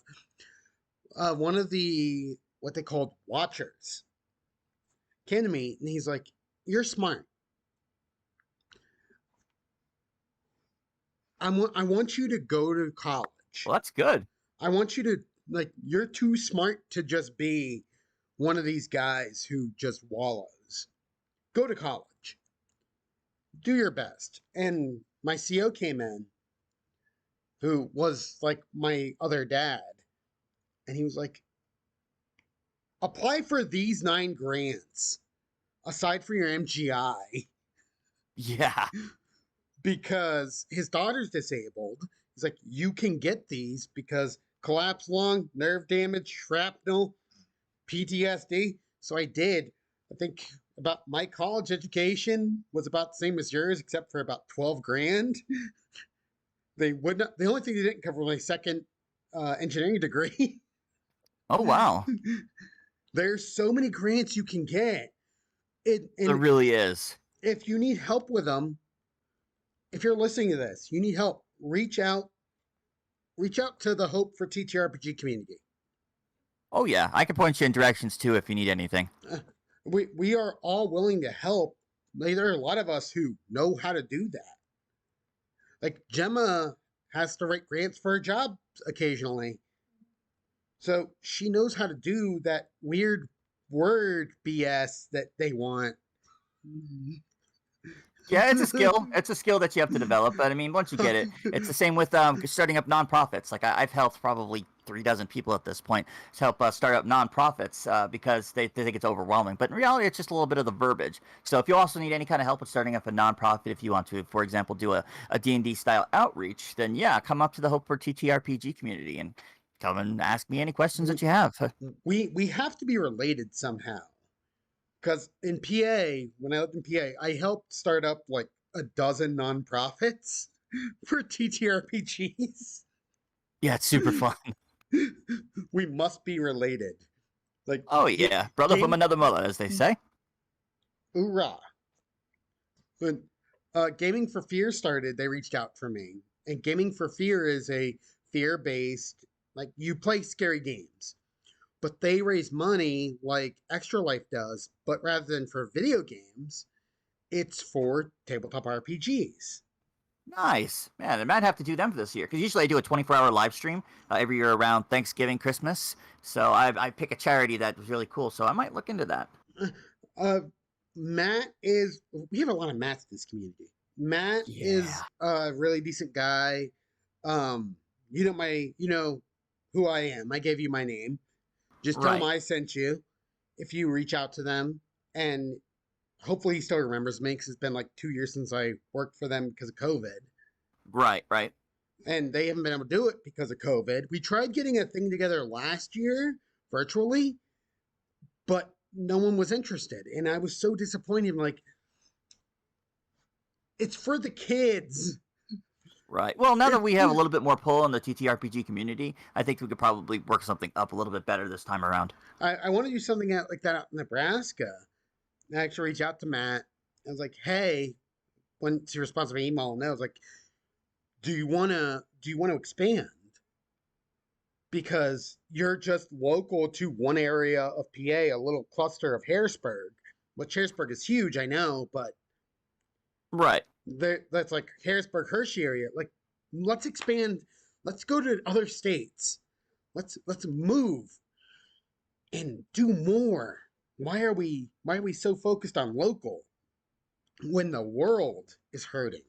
One of the what they called watchers came to me and he's like, "You're smart. I want you to go to college. Well, that's good. I want you to like. You're too smart to just be one of these guys who just wallows. Go to college. Do your best." And my CO came in, who was like my other dad, and he was like, "Apply for these 9 grants aside from your MGI." Yeah. Because his daughter's disabled. He's like, "You can get these because collapsed lung, nerve damage, shrapnel, PTSD." So I did. I think about my college education was about the same as yours, except for about 12 grand. They would not, the only thing they didn't cover was my second engineering degree. Oh, wow. There's so many grants you can get. There And really is. if you need help with them, if you're listening to this, you need help, reach out to the Hope for TTRPG community. Oh, yeah. I can point you in directions too if you need anything. We are all willing to help. There are a lot of us who know how to do that. Like Gemma has to write grants for her job occasionally. So she knows how to do that weird word BS that they want. Yeah, it's a skill. It's a skill that you have to develop. But I mean, once you get it, it's the same with starting up nonprofits. Like I've helped probably 3 dozen people at this point to help start up nonprofits because they think it's overwhelming. But in reality, it's just a little bit of the verbiage. So if you also need any kind of help with starting up a nonprofit, if you want to, for example, do a D&D style outreach, then yeah, come up to the Hope for TTRPG community and come and ask me any questions that you have. We have to be related somehow. Because in PA, when I lived in PA, I helped start up like a dozen nonprofits for TTRPGs. Yeah, it's super fun. We must be related. Like, Oh yeah, brother from another mother, as they say. Hoorah. When Gaming for Fear started, they reached out for me. And Gaming for Fear is a fear-based, like, you play scary games. But they raise money like Extra Life does, but rather than for video games, it's for tabletop RPGs. Nice. Man, I might have to do them for this year because usually I do a 24-hour live stream every year around Thanksgiving, Christmas. So I pick a charity that was really cool. So I might look into that. Matt is, we have a lot of Matts in this community. Matt is a really decent guy. You know who I am. I gave you my name. Just tell Right. them I sent you if you reach out to them. And hopefully he still remembers me because it's been like 2 years since I worked for them because of COVID. Right. And they haven't been able to do it because of COVID. We tried getting a thing together last year virtually, but no one was interested. And I was so disappointed. I'm like, it's for the kids. Right. Well, now that we have a little bit more pull in the TTRPG community, I think we could probably work something up a little bit better this time around. I want to do something like that out in Nebraska. I actually reached out to Matt. I was like, hey, when he responds to my email, I was like, do you want to expand? Because you're just local to one area of PA, a little cluster of Harrisburg. Which Harrisburg is huge, I know, but right. That's like Harrisburg, Hershey area. Like, let's expand. Let's go to other states. Let's move and do more. Why are we so focused on local when the world is hurting?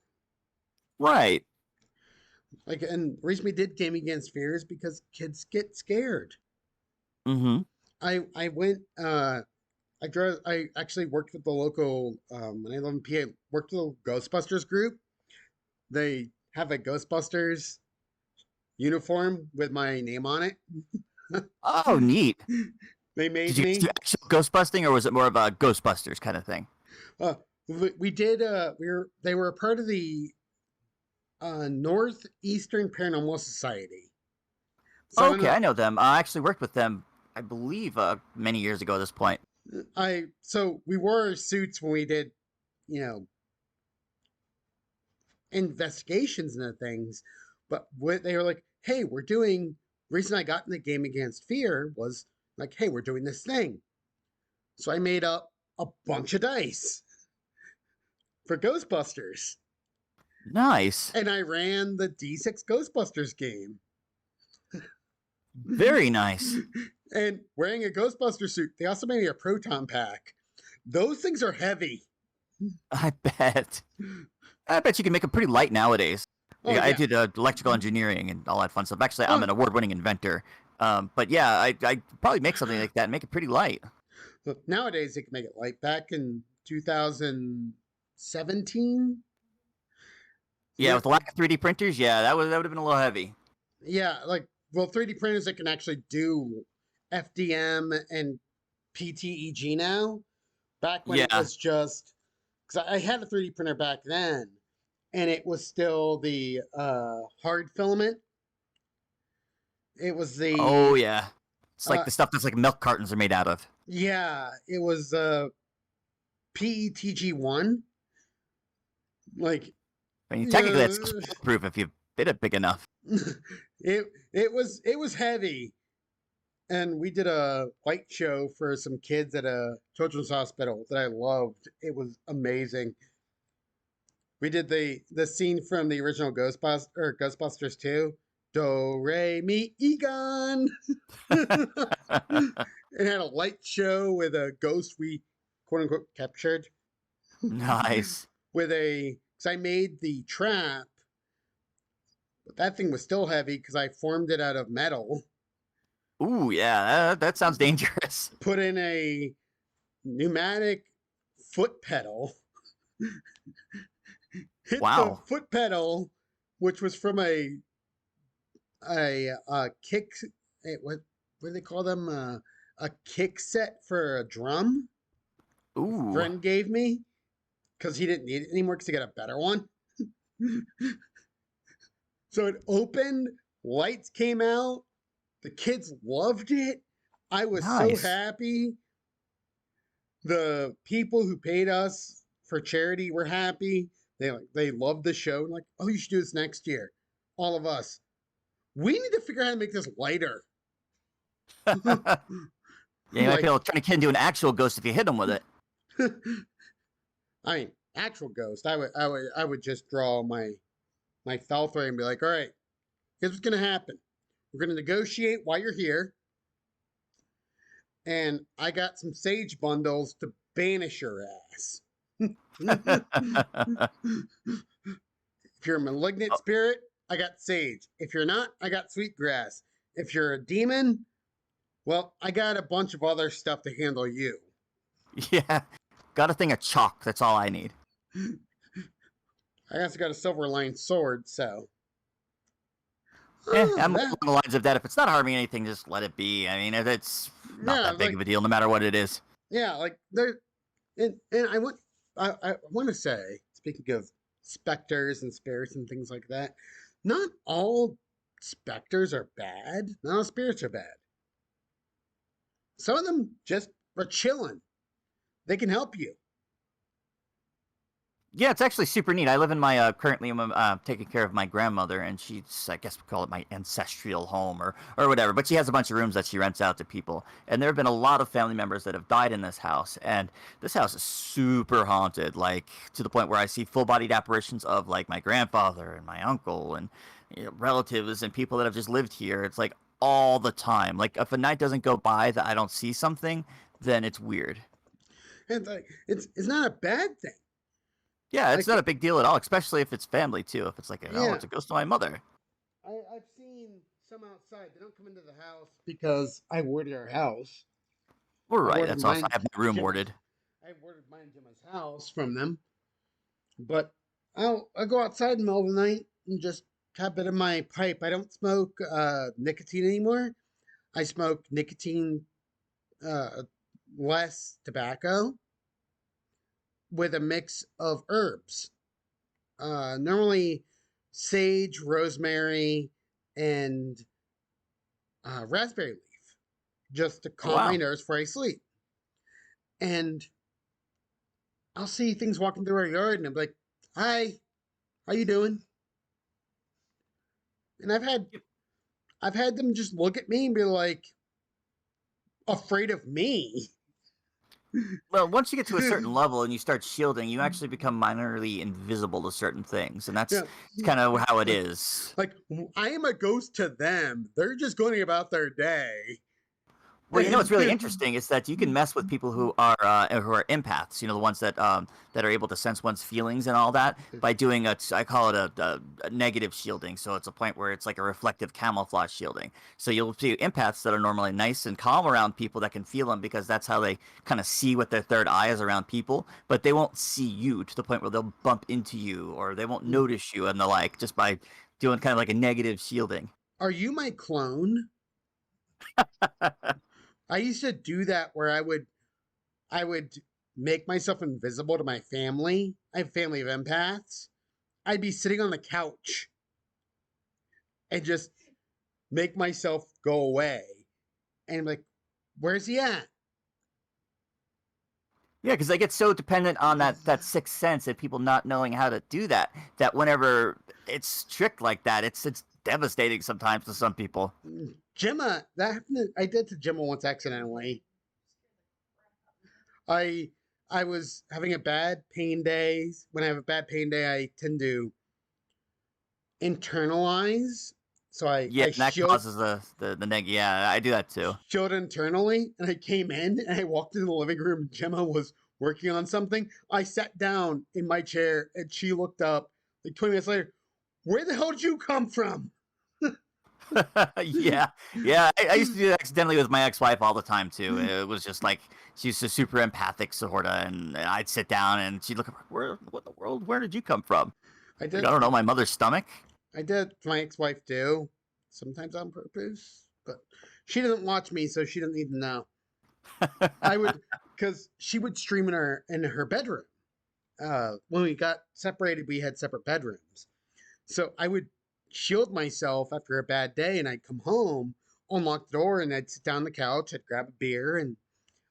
Right. Like, and the reason we did Gaming Against Fears because kids get scared. Mm-hmm. I went. I actually worked with the local. When I lived in PA, worked with the Ghostbusters group. They have a Ghostbusters uniform with my name on it. Oh, neat. They made Did you me. do actual ghost busting, or was it more of a Ghostbusters kind of thing? We did. They were a part of the Northeastern Paranormal Society. Okay, I know them. I actually worked with them, I believe, many years ago at this point. So we wore suits when we did, you know, investigations and things, but what they were like, hey, we're doing. Reason I got in the Game Against Fear was like, hey, we're doing this thing. So I made up a bunch of dice for Ghostbusters, Nice. and I ran the D6 Ghostbusters game. Very nice. And wearing a Ghostbuster suit, they also made me a proton pack. Those things are heavy. I bet. I bet you can make them pretty light nowadays. Oh Yeah, I yeah. did electrical engineering and all that fun stuff. Actually, I'm Oh, an award-winning inventor. But yeah, I probably make something like that and make it pretty light. look, nowadays they can make it light. Back in 2017, Yeah, with the lack of 3D printers, yeah, that would have been a little heavy. yeah, like well, 3D printers that can actually do FDM and PTEG now. Back when it Yeah. was just because I had a 3D printer back then, and it was still the hard filament. It was Oh the yeah. It's like uh, the stuff that's like milk cartons are made out of. yeah, it was PETG1. Like I mean, technically, yeah, it's proof if you bit it big enough. it was heavy, and we did a light show for some kids at a children's hospital that I loved. It was amazing. We did the scene from the original Ghostbusters 2. Do re mi egon. It had a light show with a ghost we quote unquote captured Nice. with a because I made the trap, but that thing was still heavy because I formed it out of metal. Ooh, yeah, that sounds dangerous. Put in a pneumatic foot pedal, hit the Wow. foot pedal, which was from a kick. What do they call them? A kick set for a drum. Ooh, Friend gave me because he didn't need it anymore because he got a better one. So it opened, lights came out, the kids loved it. I was so nice. happy. The people who paid us for charity were happy. They loved the show. Like, oh, you should do this next year. All of us. We need to figure out how to make this lighter. Yeah, you might be Like, able to turn a kid into an actual ghost if you hit him with it. I mean, actual ghost. I would just draw my Falthray and be like, all right, here's what's gonna happen. We're gonna negotiate while you're here, and I got some sage bundles to banish your ass. If you're a malignant Oh, spirit, I got sage. If you're not, I got sweetgrass. If you're a demon, well, I got a bunch of other stuff to handle you. yeah, got a thing of chalk. That's all I need. I also got a silver lined sword, so I'm along that the lines of that. If it's not harming anything, just let it be. I mean, it's not yeah, that big of a deal, no matter what it is. like there, and I want to say, speaking of specters and spirits and things like that, not all specters are bad. Not all spirits are bad. Some of them just are chilling. They can help you. Yeah, it's actually super neat. I live in my currently I'm taking care of my grandmother, and she's I guess we call it my ancestral home or whatever. But she has a bunch of rooms that she rents out to people, and there have been a lot of family members that have died in this house, and this house is super haunted, like to the point where I see full-bodied apparitions of like my grandfather and my uncle and relatives and people that have just lived here. It's like all the time. Like if a night doesn't go by that I don't see something, then it's weird. And like it's not a bad thing. Yeah, it's Like not a big deal at all, especially if it's family too. If it's like, oh, yeah, it's a ghost of my mother. I've seen some outside. They don't come into the house because I warded our house. We're I right. warded That's awesome. mine. I have my room Jim, warded. I warded mine Gemma's house from them. But I'll go outside in the middle of the night and just have a bit of my pipe. I don't smoke nicotine anymore. I smoke nicotine uh, less tobacco with a mix of herbs. Normally sage, rosemary, and raspberry leaf, just to Oh, calm my wow. nerves before I sleep. and I'll see things walking through our yard, and I'm like, "Hi, how you doing?" And I've had them just look at me and be like, afraid of me. Well, once you get to a certain level and you start shielding, you actually become minorly invisible to certain things, and that's Yeah, kind of how it like is. like I am a ghost to them. They're just going about their day, Well, you know what's and really interesting is that you can mess with people who are empaths. You know, the ones that are able to sense one's feelings and all that by doing I call it a negative shielding. So it's a point where it's like a reflective camouflage shielding. So you'll see empaths that are normally nice and calm around people that can feel them because that's how they kind of see with their third eye is around people. But they won't see you to the point where they'll bump into you or they won't notice you and the like just by doing kind of like a negative shielding. are you my clone? I used to do that where I would make myself invisible to my family. I have a family of empaths. I'd be sitting on the couch and just make myself go away. And I'm like, where's he at? Yeah, because they get so dependent on that sixth sense and people not knowing how to do that, that whenever it's tricked like that, it's devastating sometimes to some people. Gemma, that happened I did to Gemma once accidentally. I I was having a bad pain day. When I have a bad pain day, I tend to internalize. So I Yeah, I and that shield causes the neg. Yeah, I do that too. shield internally, and I came in and I walked into the living room. And Gemma was working on something. I sat down in my chair, and she looked up like 20 minutes later. Where the hell did you come from? Yeah, yeah. I used to do that accidentally with my ex-wife all the time too. It was just like she's a super empathic sorta, and I'd sit down and she'd look at me, where, what in the world? Where did you come from? I Like, I did. don't know, my mother's stomach. I did. My ex-wife do sometimes on purpose, but she doesn't watch me, so she doesn't even know. I would, because she would stream in her bedroom. When we got separated, we had separate bedrooms, so I would shield myself after a bad day, and I'd come home, unlock the door, and I'd sit down on the couch, I'd grab a beer, and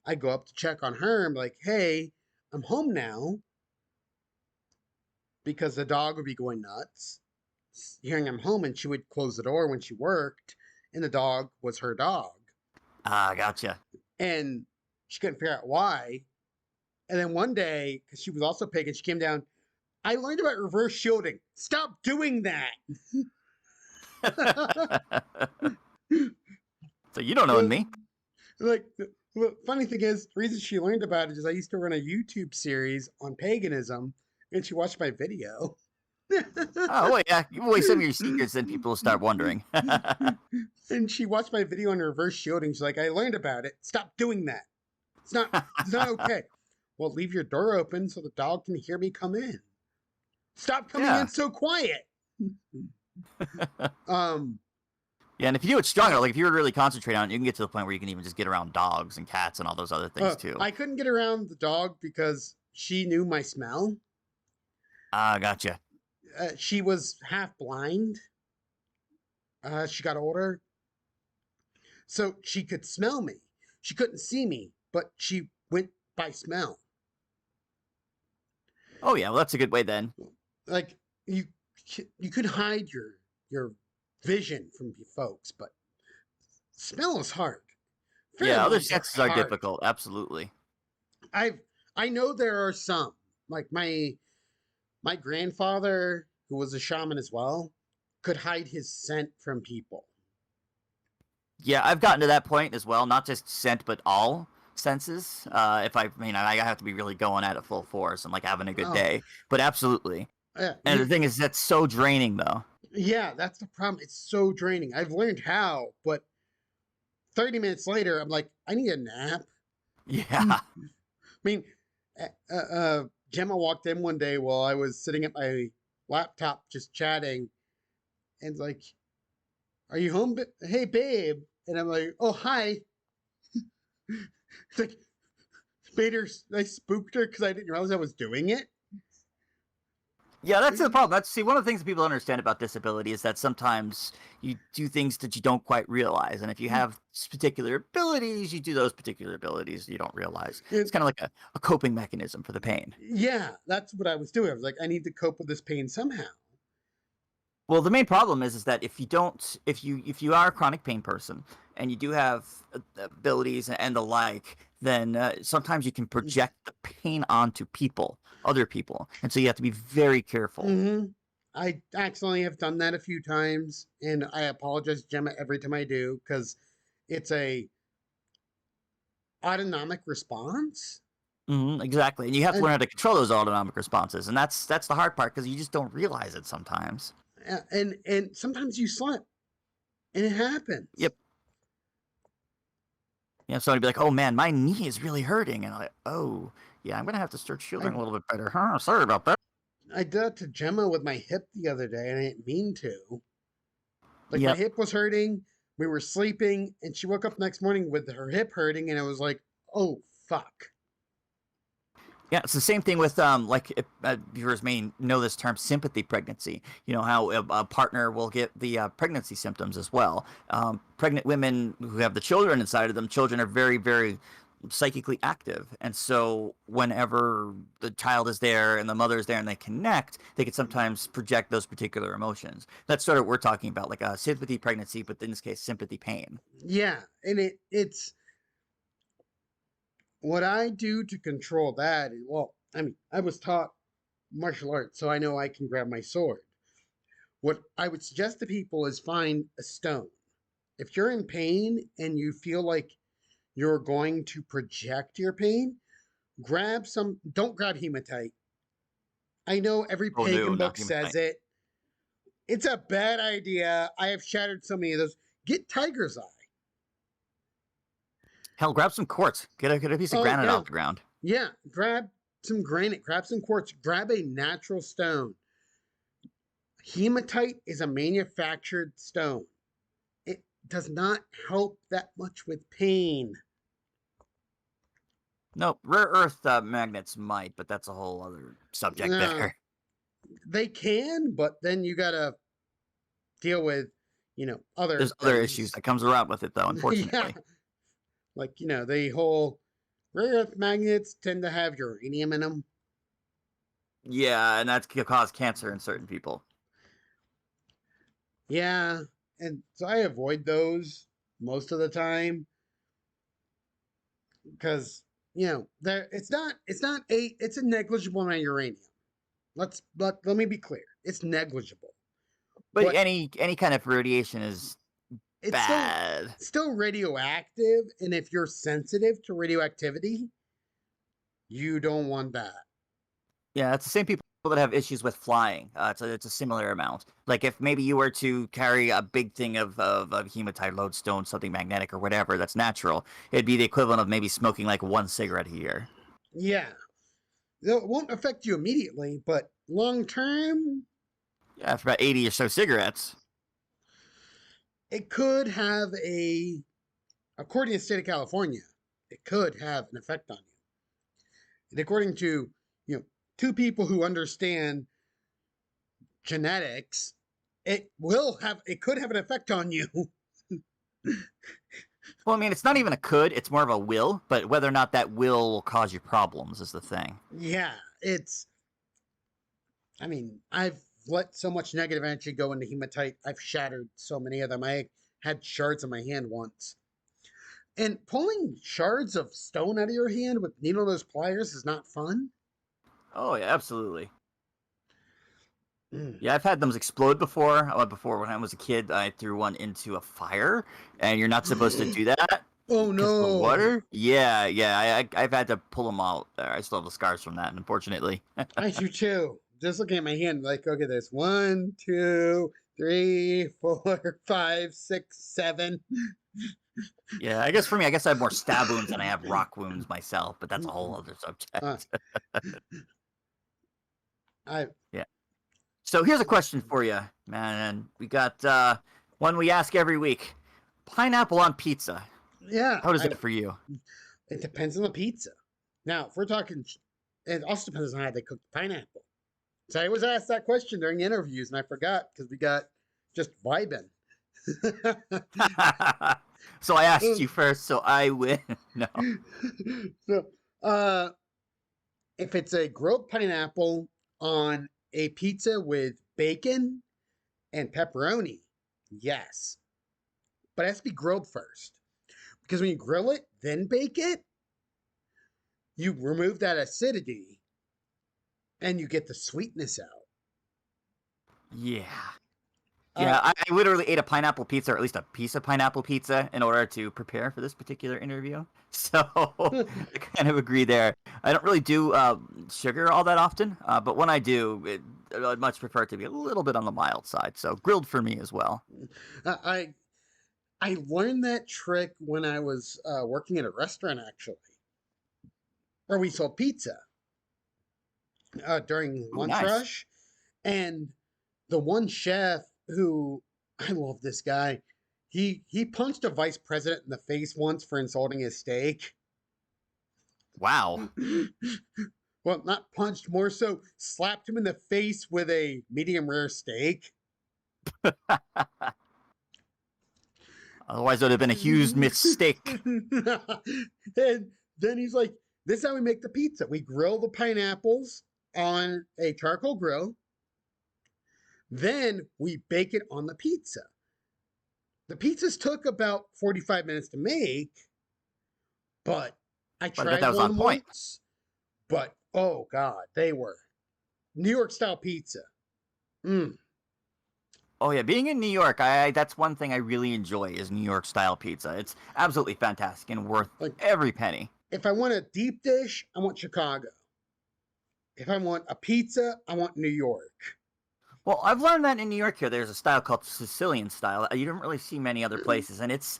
I'd go up to check on her. I'm like, "Hey, I'm home now," because the dog would be going nuts hearing I'm home, and she would close the door when she worked, and the dog was her dog, Ah, gotcha. and she couldn't figure out why. And then one day, because she was also pig, and she came down, I learned about reverse shielding. Stop doing that. So you don't own me. Like, the funny thing is, the reason she learned about it is I used to run a YouTube series on paganism, and she watched my video. Oh, well, yeah. Give away some of your secrets, then people will start wondering. And she watched my video on reverse shielding. She's like, I learned about it. Stop doing that. It's not it's not okay. Well, leave your door open so the dog can hear me come in. Stop coming in Yeah. so quiet. Um Yeah, and if you do it stronger, like if you really concentrate on it, you can get to the point where you can even just get around dogs and cats and all those other things too. I couldn't get around the dog because she knew my smell. Ah, gotcha. She was half blind. She got older, so she could smell me. She couldn't see me, but she went by smell. Oh yeah, well that's a good way then. Like you, you could hide your vision from folks, but smell is hard. Yeah, other Pheromones are senses are hard. difficult. Absolutely. I've I know there are some, like my grandfather, who was a shaman as well, could hide his scent from people. Yeah, I've gotten to that point as well. Not just scent, but all senses. If I have to be really going at it full force and like having a good Oh, day. But absolutely. And the you thing is, that's so draining, though. yeah, that's the problem. It's so draining. I've learned how, but 30 minutes later, I'm like, I need a nap. I Yeah. mean, Gemma walked in one day while I was sitting at my laptop just chatting, and like, "Are you home? Hey, babe." And I'm like, "Oh, hi." It's like, made her, I spooked her because I didn't realize I was doing it. Yeah, that's the problem. That's one of the things that people don't understand about disability is that sometimes you do things that you don't quite realize, and if you have particular abilities, you do those particular abilities you don't realize. It's It- kind of like a coping mechanism for the pain. yeah, that's what I was doing. I was like, I need to cope with this pain somehow. Well, the main problem is that if you don't, if you are a chronic pain person and you do have abilities and the like, then sometimes you can project the pain onto people, other people, and so you have to be very careful. Hmm. I accidentally have done that a few times, and I apologize, Gemma, every time I do because it's a autonomic response. Exactly, and you have to learn And how to control those autonomic responses, and that's the hard part because you just don't realize it sometimes. and sometimes you slip, and it happens. Yep. Somebody be like, "Oh man, my knee is really hurting," and I'm like, "Oh, yeah, I'm gonna have to start shielding I a little bit better." Huh? Sorry about that. I did that to Gemma with my hip the other day, and I didn't mean to. Like my Yep. hip was hurting. We were sleeping, and she woke up next morning with her hip hurting, and it was like, oh fuck. Yeah, it's the same thing with like if, viewers may know this term sympathy pregnancy. You know how a partner will get the pregnancy symptoms as well. Pregnant women who have the children inside of them, children are very, very psychically active, and so whenever the child is there and the mother is there and they connect, they can sometimes project those particular emotions. That's sort of what we're talking about, like a sympathy pregnancy, but in this case, sympathy pain. Yeah, and it's what I do to control that. Well, I mean, I was taught martial arts, so I know I can grab my sword. What I would suggest to people is find a stone. If you're in pain and you feel like you're going to project your pain, grab some, don't grab hematite. I know every Oh no, pagan not book hematite. says it. It's a bad idea. I have shattered so many of those. Get tiger's eye. Hell, grab some quartz. Get a piece of Oh, granite yeah. off the ground. Yeah. Grab some granite, grab some quartz, grab a natural stone. Hematite is a manufactured stone. It does not help that much with pain. No, rare earth magnets might, but that's a whole other subject No, there. they can, but then you gotta deal with, other There's other issues things. that comes around with it, though, Yeah, unfortunately. like the whole rare earth magnets tend to have uranium in them. Yeah, and that can cause cancer in certain people. Yeah, and so I avoid those most of the time because there it's a negligible amount of uranium. Let me be clear, it's negligible, But but any kind of radiation is it's bad. still radioactive, and if you're sensitive to radioactivity, you don't want that. Yeah, it's the same people that have issues with flying. It's a similar amount. Like if maybe you were to carry a big thing of hematite, lodestone, something magnetic or whatever that's natural, it'd be the equivalent of maybe smoking like one cigarette a year. Yeah, it won't affect you immediately, but long term, Yeah, after about 80 or so cigarettes. it could have according to the state of California, it could have an effect on you. And according to, two people who understand genetics, it could have an effect on you. Well, I mean, it's not even a could, it's more of a will, but whether or not that will cause you problems is the thing. Yeah, I mean, I've let so much negative energy go into hematite. I've shattered so many of them. I had shards in my hand once. And pulling shards of stone out of your hand with needle nose pliers is not fun. Oh, yeah, absolutely. Mm. Yeah, I've had them explode before. Before when I was a kid, I threw one into a fire, and you're not supposed to do that Oh because of the no. water. Yeah, yeah, I've had to pull them out. I still have the scars from that, unfortunately. I do too. Just looking at my hand, like, okay, there's 1, 2, 3, 4, 5, 6, 7. Yeah, I guess for me, I guess I have more stab wounds than I have rock wounds myself, but that's a whole other Uh, subject. I Yeah. So here's a question for you, man. And we got one we ask every week: pineapple on pizza. yeah, How does that for you? it depends on the pizza. Now, if we're talking, it also depends on how they cook the pineapple. So I was asked that question during interviews, and I forgot because we got just vibing. So I asked you first, so I win. No. So, uh, if it's a grilled pineapple on a pizza with bacon and pepperoni, yes, but it has to be grilled first because when you grill it, then bake it, you remove that acidity and you get the sweetness out. Yeah. Uh, Yeah, I literally ate a pineapple pizza, or at least a piece of pineapple pizza, in order to prepare for this particular interview. So I kind of agree there. I don't really do sugar all that often, but when I do, I'd much prefer it to be a little bit on the mild side. So grilled for me as well. I I learned that trick when I was working at a restaurant, actually, where we sold pizza during Ooh, lunch nice. rush, and the one chef who I love this guy. He punched a vice president in the face once for insulting his steak. Wow. Well, not punched, more so slapped him in the face with a medium rare steak. Otherwise, it would have been a huge mistake. And then he's like, "This is how we make the pizza. We grill the pineapples on a charcoal grill. Then we bake it on the pizza. The pizzas took about 45 minutes to make, but I But I bet that tried was on one point. once. But oh god, they were New York style pizza. Mm. Oh yeah, being in New York, I that's one thing I really enjoy is New York style pizza. It's absolutely fantastic and worth Like every penny. if I want a deep dish, I want Chicago. If I want a pizza, I want New York. Well, I've learned that in New York here, there's a style called Sicilian style. You don't really see many other places, and it's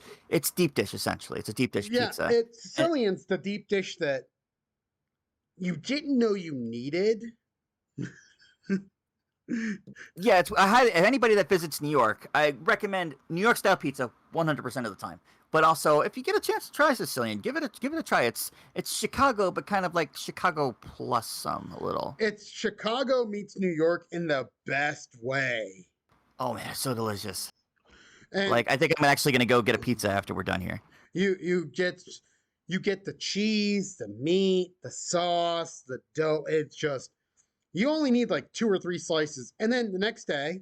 deep dish essentially. It's a deep dish Yeah, pizza. it's And Sicilian's the deep dish that you didn't know you needed. yeah, it's I highly, anybody that visits New York, I recommend New York style pizza 100% of the time. But also, if you get a chance to try Sicilian, give it a try. It's Chicago, but kind of like Chicago plus some a little. It's Chicago meets New York in the best way. Oh man, it's so delicious. And Like I think I'm actually gonna go get a pizza after we're done here. you get the cheese, the meat, the sauce, the dough. It's just you only need like 2 or 3 slices, and then the next day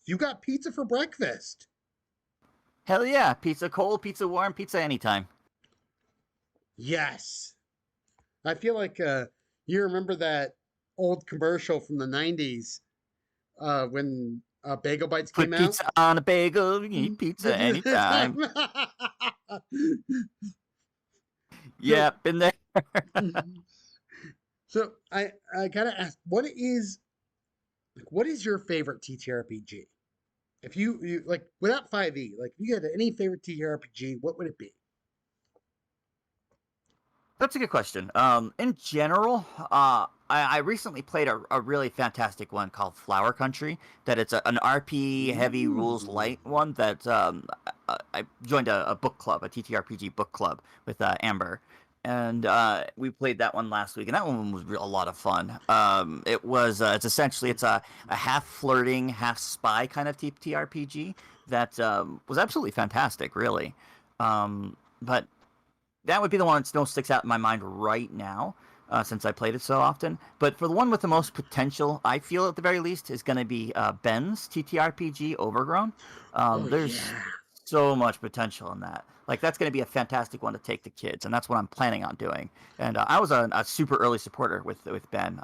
you got pizza for breakfast. Hell yeah, pizza cold, pizza warm, pizza anytime. Yes, I feel like you remember that old commercial from the '90s when Bagel Bites came Put out. pizza on a bagel, you eat pizza anytime. so, Yeah, been there. so I gotta ask, what is your favorite TTRPG? If you like without 5e, like if you had any favorite TTRPG, what would it be? That's a good question. In general, I recently played a really fantastic one called Flower Country. That it's an RP heavy rules Ooh. light one that I joined a book club, a TTRPG book club with Amber, and we played that one last week, and that one was a lot of fun. It's essentially a half flirting, half spy kind of TTRPG that was absolutely fantastic, really. But that would be the one that still sticks out in my mind right now, since I played it so often. But for the one with the most potential, I feel at the very least, is going to be Ben's TTRPG Overgrown. Oh There's yeah. so much potential in that. Like that's going to be a fantastic one to take to kids, and that's what I'm planning on doing. And I was a super early supporter with Ben.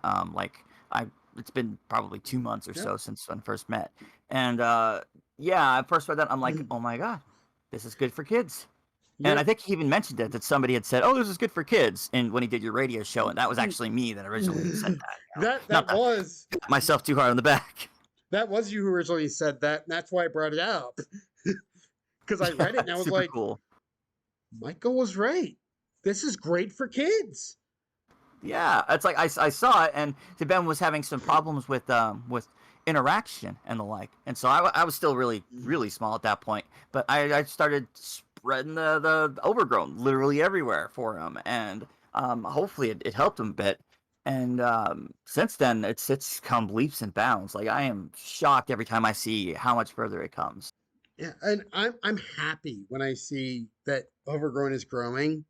It's been probably 2 months or Yep. so since when I first met. And yeah, I first read that, I'm like, oh my god, this is good for kids. And I Yep. think he even mentioned it that somebody had said, "Oh, this is good for kids," and when he did your radio show, and that was actually me that originally said that. that Not that to was pat myself too hard on the back. that was you who originally said that, and that's why I brought it up. Because I read it and I was Super like, cool. Michael was right. This is great for kids. Yeah, it's like I saw it, and Ben was having some problems with interaction and the like, and so I was still really small at that point, but I started spreading the overgrown literally everywhere for him, and hopefully it helped him a bit. And since then, it's come leaps and bounds. Like I am shocked every time I see how much further it comes. Yeah, and I'm happy when I see that Overgrown is growing.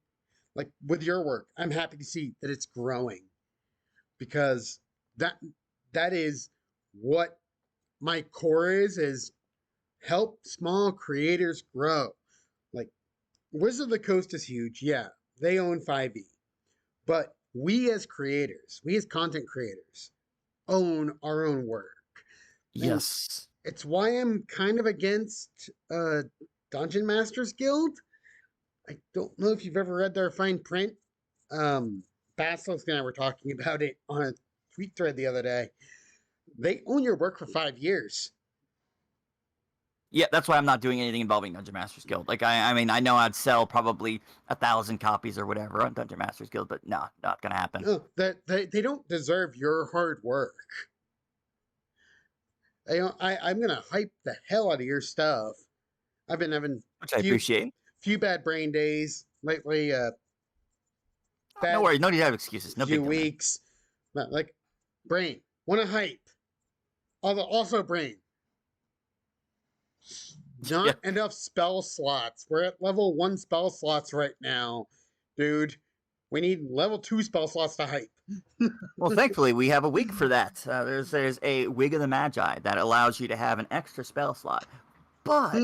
Like with your work, I'm happy to see that it's growing because that that is what my core is help small creators grow. Like Wizard of the Coast is huge. Yeah, they own 5e. But we as creators, we as content creators, own our own work. And Yes. it's why I'm kind of against Dungeon Masters Guild. I don't know if you've ever read their fine print. Basilisk and I were talking about it on a tweet thread the other day. They own your work for 5 years. Yeah, that's why I'm not doing anything involving Dungeon Masters Guild. Like, I mean, I know I'd sell probably 1,000 copies or whatever on Dungeon Masters Guild, but no, not gonna happen. No, that they don't deserve your hard work. I'm gonna hype the hell out of your stuff. I've been having Which I few appreciate. few bad brain days lately. No Bad worries, no need to have excuses. No few big deal, man. weeks. But like brain, want to hype. Also brain. Not Yeah. enough spell slots. We're at level 1 spell slots right now, dude. We need level 2 spell slots to hype. Well, thankfully, we have a wig for that. There's a Wig of the Magi that allows you to have an extra spell slot. But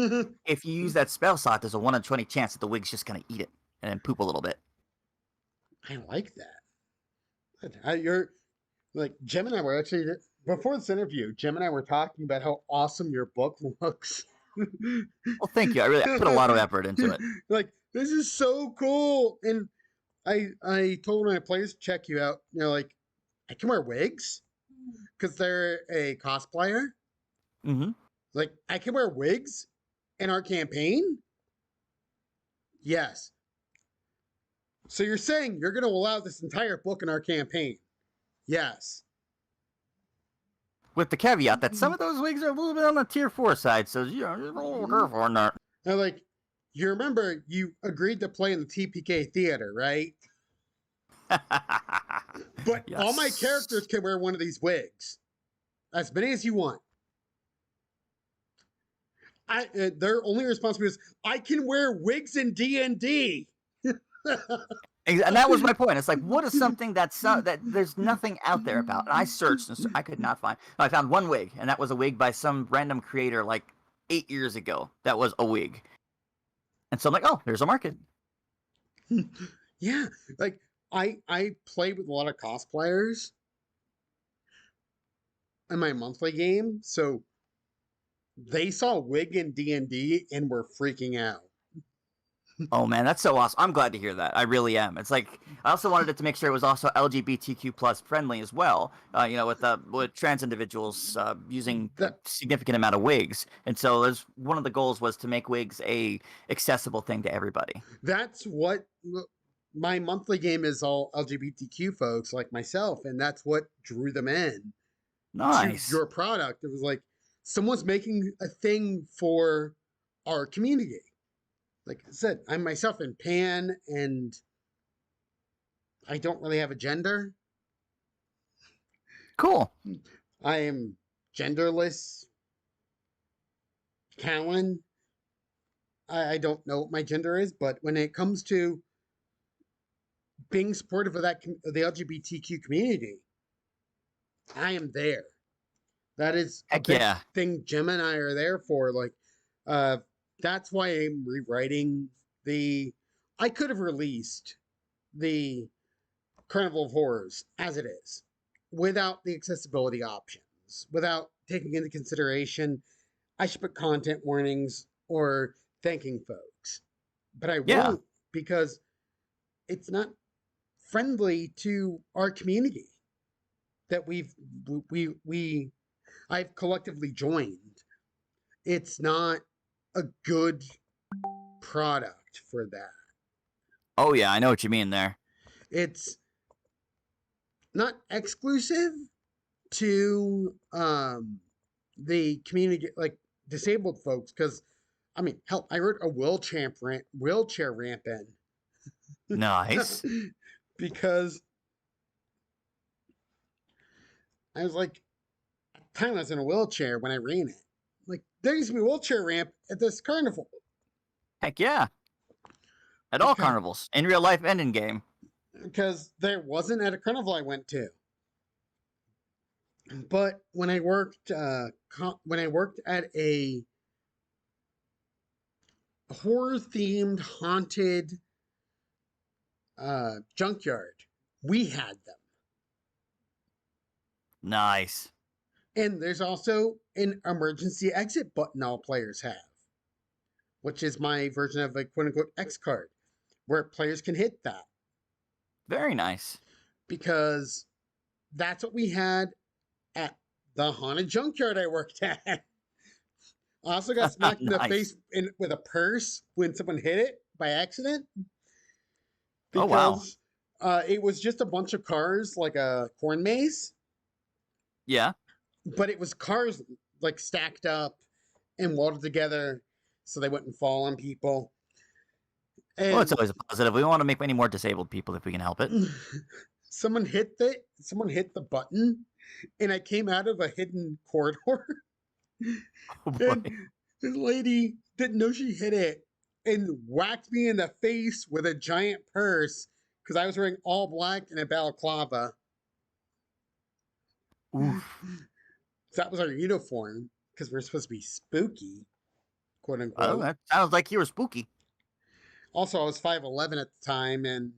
if you use that spell slot, there's a 1 in 20 chance that the wig's just gonna eat it and then poop a little bit. I like that. You're like Jim and I were actually before this interview. Jim and I were talking about how awesome your book looks. Well, thank you. I put a lot of effort into it. Like this is so cool, and I told one of my players to check you out. You know, like I can wear wigs because they're a cosplayer. Mm-hmm. Like I can wear wigs in our campaign. Yes. So you're saying you're going to allow this entire book in our campaign? Yes. With the caveat that some of those wigs are a little bit on the tier 4 side, so just a little careful on that. Now, like, you remember you agreed to play in the TPK theater, right? But Yes. all my characters can wear one of these wigs, as many as you want. Their only responsibility is I can wear wigs in D&D. And that was my point. It's like, what is something that there's nothing out there about? And I searched, and I could not find. I found one wig, and that was a wig by some random creator like 8 years ago. That was a wig, and so I'm like, oh, there's a market. Yeah, like I play with a lot of cosplayers in my monthly game, so they saw wig in D&D and were freaking out. Oh man, that's so awesome! I'm glad to hear that. I really am. It's like I also wanted it to make sure it was also LGBTQ plus friendly as well. You know, with trans individuals using a significant amount of wigs, and so there's one of the goals was to make wigs a accessible thing to everybody. That's what my monthly game is, all LGBTQ folks like myself, and that's what drew them in Nice. to your product. It was like someone's making a thing for our community. Like I said, I'm myself in pan, and I don't really have a gender. Cool. I am genderless. Callan. I don't know what my gender is, but when it comes to being supportive of the LGBTQ community, I am there. That is a Heck big yeah. thing Jim and I are there for. Like, that's why I'm rewriting I could have released the Carnival of Horrors as it is, without the accessibility options, without taking into consideration I should put content warnings or thanking folks. But I Yeah. won't, because it's not friendly to our community that I've collectively joined. It's not a good product for that. Oh yeah, I know what you mean there. It's not exclusive to the community, like disabled folks, because I mean, hell, I wrote a wheelchair ramp in. Nice. Because I was like, at the time I was in a wheelchair when I ran it. Like, there used to be a wheelchair ramp at this carnival. Heck yeah. At all Because, carnivals, in real life and in game. because there wasn't at a carnival I went to. But when I worked at a horror themed haunted junkyard, we had them. Nice. And there's also an emergency exit button all players have, which is my version of a quote unquote X card, where players can hit that. Very nice. Because that's what we had at the haunted junkyard I worked at. I also got smacked in the face with a purse when someone hit it by accident. Because it was just a bunch of cars, like a corn maze. Yeah. But it was cars like stacked up and welded together so they wouldn't fall on people. And well, it's always a positive. We want to make many more disabled people if we can help it. someone hit the button, and I came out of a hidden corridor. Oh boy. And this lady didn't know she hit it and whacked me in the face with a giant purse because I was wearing all black and a balaclava. Oof. That was our uniform because we're supposed to be spooky, quote unquote. Oh, that sounds like you were spooky. Also, I was 5'11" at the time and,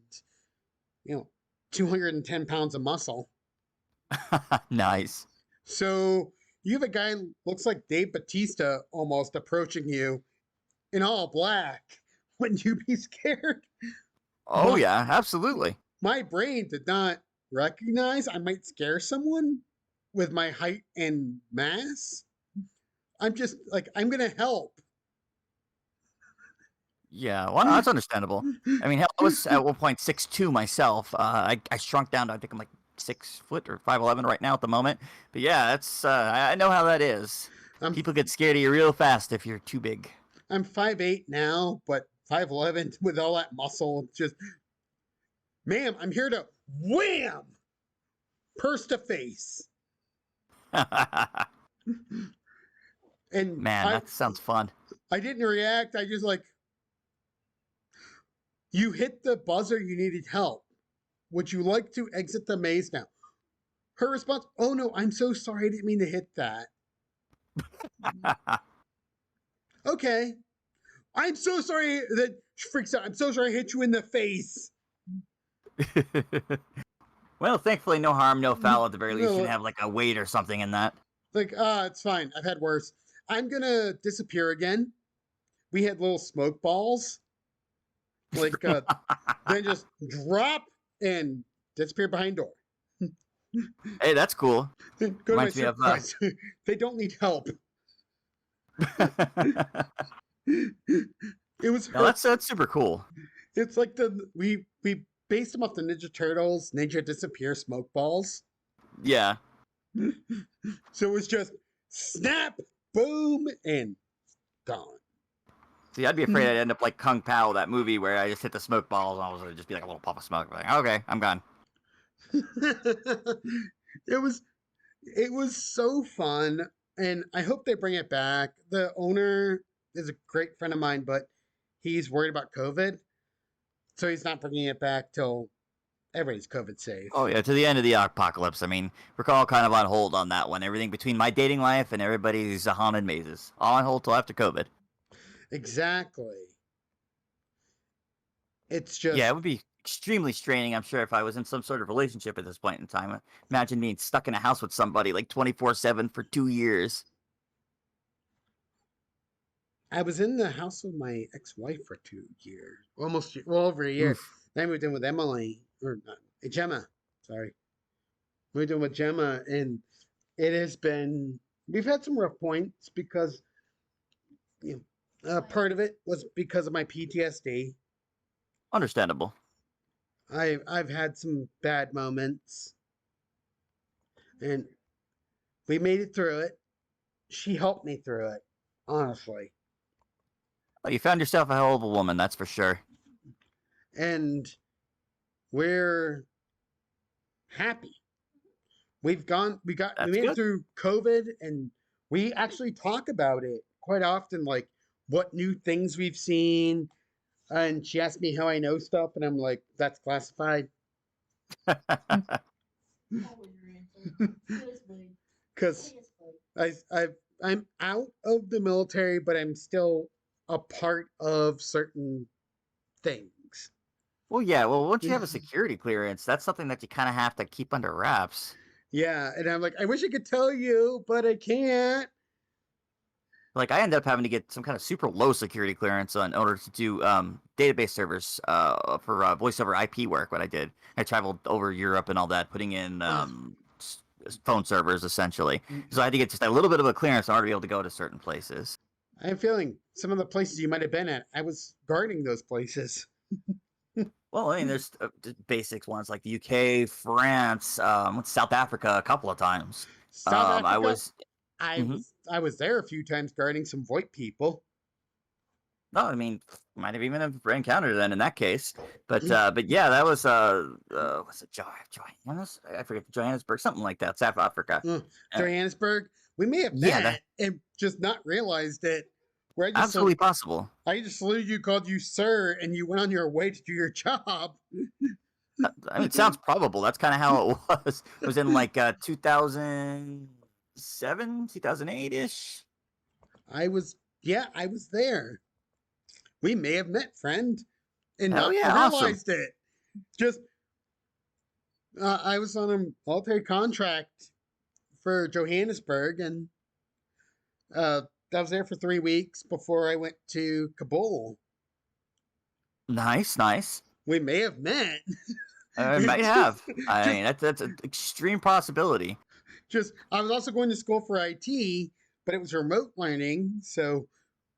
210 pounds of muscle. Nice. So you have a guy looks like Dave Batista almost approaching you in all black. Wouldn't you be scared? Oh, yeah, absolutely. My brain did not recognize I might scare someone with my height and mass. I'm just like, I'm going to help. Yeah, well, that's understandable. I mean, hell, I was at one point 6'2" myself. I shrunk down to, I think I'm like 6 foot or 5'11" right now at the moment. But yeah, that's I know how that is. People get scared of you real fast if you're too big. I'm 5'8" now, but 5'11" with all that muscle. Just, ma'am, I'm here to wham! Purse to face. And man, that sounds fun. I didn't react. I just like, you hit the buzzer, you needed help. Would you like to exit the maze now? Her response, oh no, I'm so sorry. I didn't mean to hit that. Okay. I'm so sorry that she freaks out. I'm so sorry I hit you in the face. Well, thankfully, no harm, no foul. At the very least, you can have like a weight or something in that. Like, it's fine. I've had worse. I'm going to disappear again. We had little smoke balls. Like, then just drop and disappear behind door. Hey, that's cool. Go Reminds me of they don't need help. It was no, that's super cool. It's like we based them off the Ninja Turtles Ninja Disappear smoke balls. Yeah. So it was just snap, boom, and gone. See, I'd be afraid I'd end up like Kung Pao, that movie where I just hit the smoke balls and all of a sudden it'd just be like a little puff of smoke. Like, okay, I'm gone. It was so fun, and I hope they bring it back. The owner is a great friend of mine, but he's worried about COVID, so he's not bringing it back till everybody's COVID safe. Oh yeah, to the end of the apocalypse. I mean, we're all kind of on hold on that one. Everything between my dating life and everybody's haunted mazes, all on hold till after COVID. Exactly. It's just yeah, it would be extremely straining. I'm sure if I was in some sort of relationship at this point in time. Imagine being stuck in a house with somebody like 24/7 for 2 years. I was in the house with my ex-wife for 2 years, almost over a year. Oof. Then I moved in with Emily or not, Gemma. Sorry, moved in with Gemma, and it has been. We've had some rough points because, part of it was because of my PTSD. Understandable. I've had some bad moments, and we made it through it. She helped me through it, honestly. Well, you found yourself a hell of a woman, that's for sure. And we're happy. we That's made it good. through COVID, and we actually talk about it quite often, like what new things we've seen. And she asked me how I know stuff, and I'm like, that's classified. Because I I'm out of the military, but I'm still a part of certain things. Well, yeah. Well, once you have a security clearance, that's something that you kind of have to keep under wraps. Yeah, and I'm like, I wish I could tell you, but I can't. Like I ended up having to get some kind of super low security clearance in order to do database servers for voice over IP work. What I did, I traveled over Europe and all that, putting in Ugh. phone servers essentially. Mm. So I had to get just a little bit of a clearance in order to be able to go to certain places. I'm feeling some of the places you might have been at. I was guarding those places. Well, I mean, there's just basics ones like the UK, France, South Africa a couple of times. South I Africa, was. I Mhm. was I was there a few times guarding some VoIP people. No, I mean, might have even have encountered then in that case. Mm. But yeah, that was what's it, Johannes? I forget Johannesburg, something like that, South Africa. Uh, Johannesburg. We may have yeah, that met and just not realized it. Where absolutely possible. I just saluted you, called you sir, and you went on your way to do your job. I mean, it sounds probable. That's kind of how it was. It was in like 2007, 2008 ish. I was there. We may have met, friend, and Hell not yeah, awesome. realized it. Just I was on a military contract for Johannesburg, and uh, I was there for 3 weeks before I went to Kabul. Nice, nice. We may have met. I might have. I just mean, that's an extreme possibility. just I was also going to school for IT, but it was remote learning, so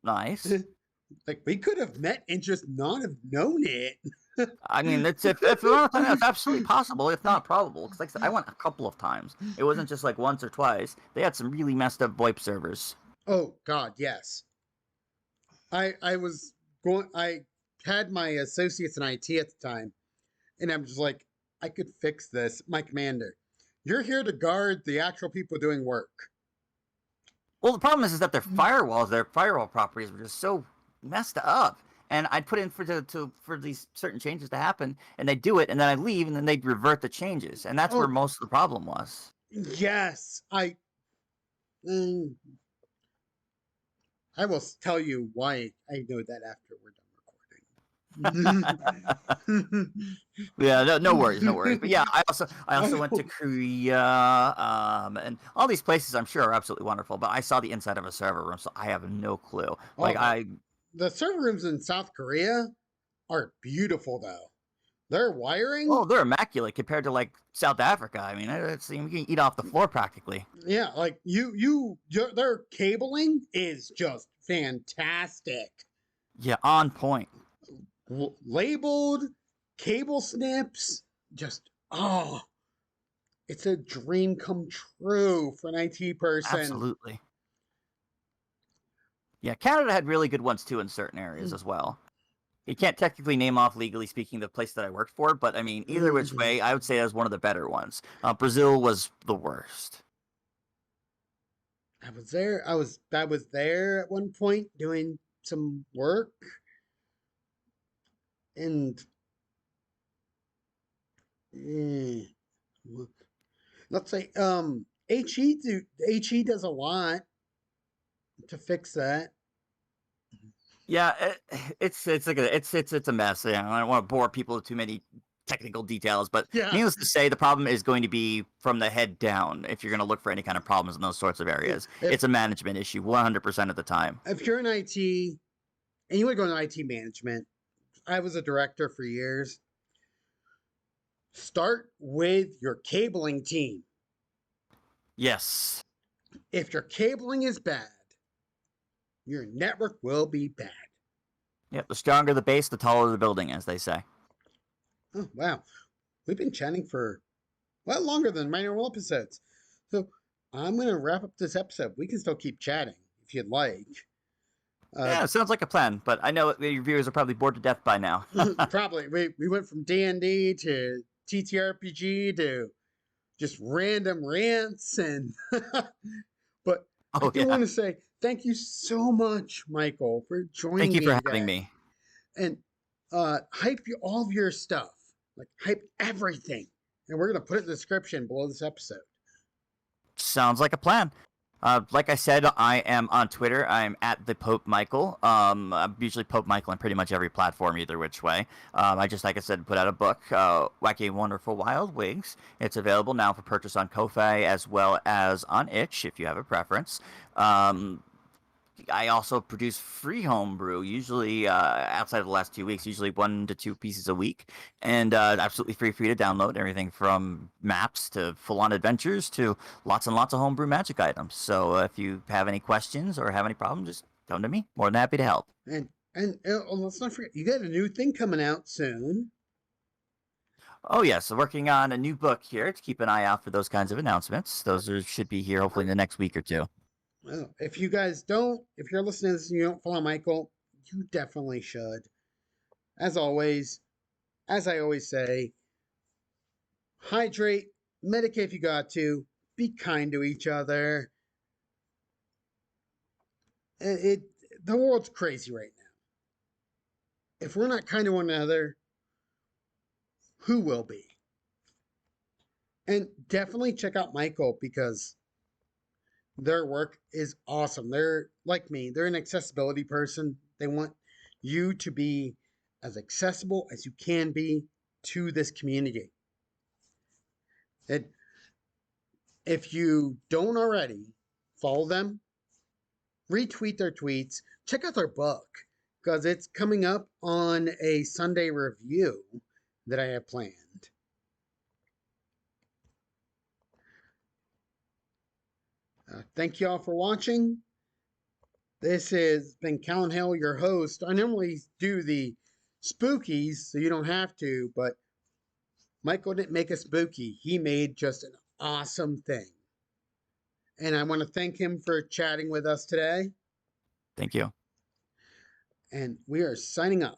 Nice. like we could have met and just not have known it. I mean, it's if you want to think that's absolutely possible, if not probable. Because like I said, I went a couple of times. It wasn't just like once or twice. They had some really messed up VoIP servers. Oh God, yes. I was going. I had my associates in IT at the time, and I'm just like, I could fix this. My commander, you're here to guard the actual people doing work. Well, the problem is that their firewalls, their firewall properties were just so messed up. And I'd put in for these certain changes to happen, and they do it, and then I leave, and then they'd revert the changes, and that's where Oh most of the problem was. yes, mm, I will tell you why I know that after we're done recording. Yeah, no worries, no worries. But yeah, I also went to Korea, and all these places I'm sure are absolutely wonderful. But I saw the inside of a server room, so I have no clue. Like Oh, the server rooms in South Korea are beautiful, though. Their wiring, oh, they're immaculate compared to like South Africa. I mean, you can eat off the floor practically. yeah, like their cabling is just fantastic. Yeah, on point. Labeled cable snips, just it's a dream come true for an IT person. Absolutely. Yeah, Canada had really good ones too in certain areas as well. You can't technically name off, legally speaking, the place that I worked for, but I mean, either which way, I would say that was one of the better ones. Brazil was the worst. I was there. I was there at one point doing some work, and eh, let's say HE does a lot to fix that. Yeah, it's like it's a mess. Yeah, I don't want to bore people with too many technical details, but Yeah, needless to say, the problem is going to be from the head down. If you're going to look for any kind of problems in those sorts of areas, if it's a management issue 100% of the time. if you're in IT and you want to go into IT management, I was a director for years. Start with your cabling team. Yes. If your cabling is bad, your network will be bad. Yep. The stronger the base, the taller the building, as they say. Oh, wow. We've been chatting for well longer than my normal episodes. So I'm going to wrap up this episode. We can still keep chatting if you'd like. Yeah, sounds like a plan, but I know your viewers are probably bored to death by now. Probably. We went from D&D to TTRPG to just random rants and but I Oh do yeah. want to say thank you so much, Michael, for Thank joining you me for having today. me. And all of your stuff. Like hype everything. And we're gonna put it in the description below this episode. Sounds like a plan. Like I said, I am on Twitter. I'm at the Pope Michael. I'm usually Pope Michael on pretty much every platform, either which way. I just, like I said, put out a book, Wacky and Wonderful Wild Wigs. It's available now for purchase on Ko-fi as well as on Itch, if you have a preference. Um, I also produce free homebrew, usually outside of the last 2 weeks, usually 1 to 2 pieces a week, and absolutely free for you to download. Everything from maps to full-on adventures to lots and lots of homebrew magic items. So if you have any questions or have any problems, just come to me. More than happy to help. And let's not forget, you got a new thing coming out soon. Oh yes, yeah, so working on a new book here. To keep an eye out for those kinds of announcements. Should be here hopefully in the next week or two. Well, if you guys don't, if you're listening to this and you don't follow Michael, you definitely should. As always, as I always say, hydrate, medicate if you got to, be kind to each other. It the world's crazy right now. If we're not kind to one another, who will be? And definitely check out Michael because their work is awesome. They're like me, they're an accessibility person. They want you to be as accessible as you can be to this community. And if you don't already follow them, retweet their tweets, check out their book because it's coming up on a Sunday review that I have planned. Thank you all for watching. This has been Callan Hill, your host. I normally do the spookies, so you don't have to, but Michael didn't make a spooky. He made just an awesome thing. And I want to thank him for chatting with us today. Thank you. And we are signing off.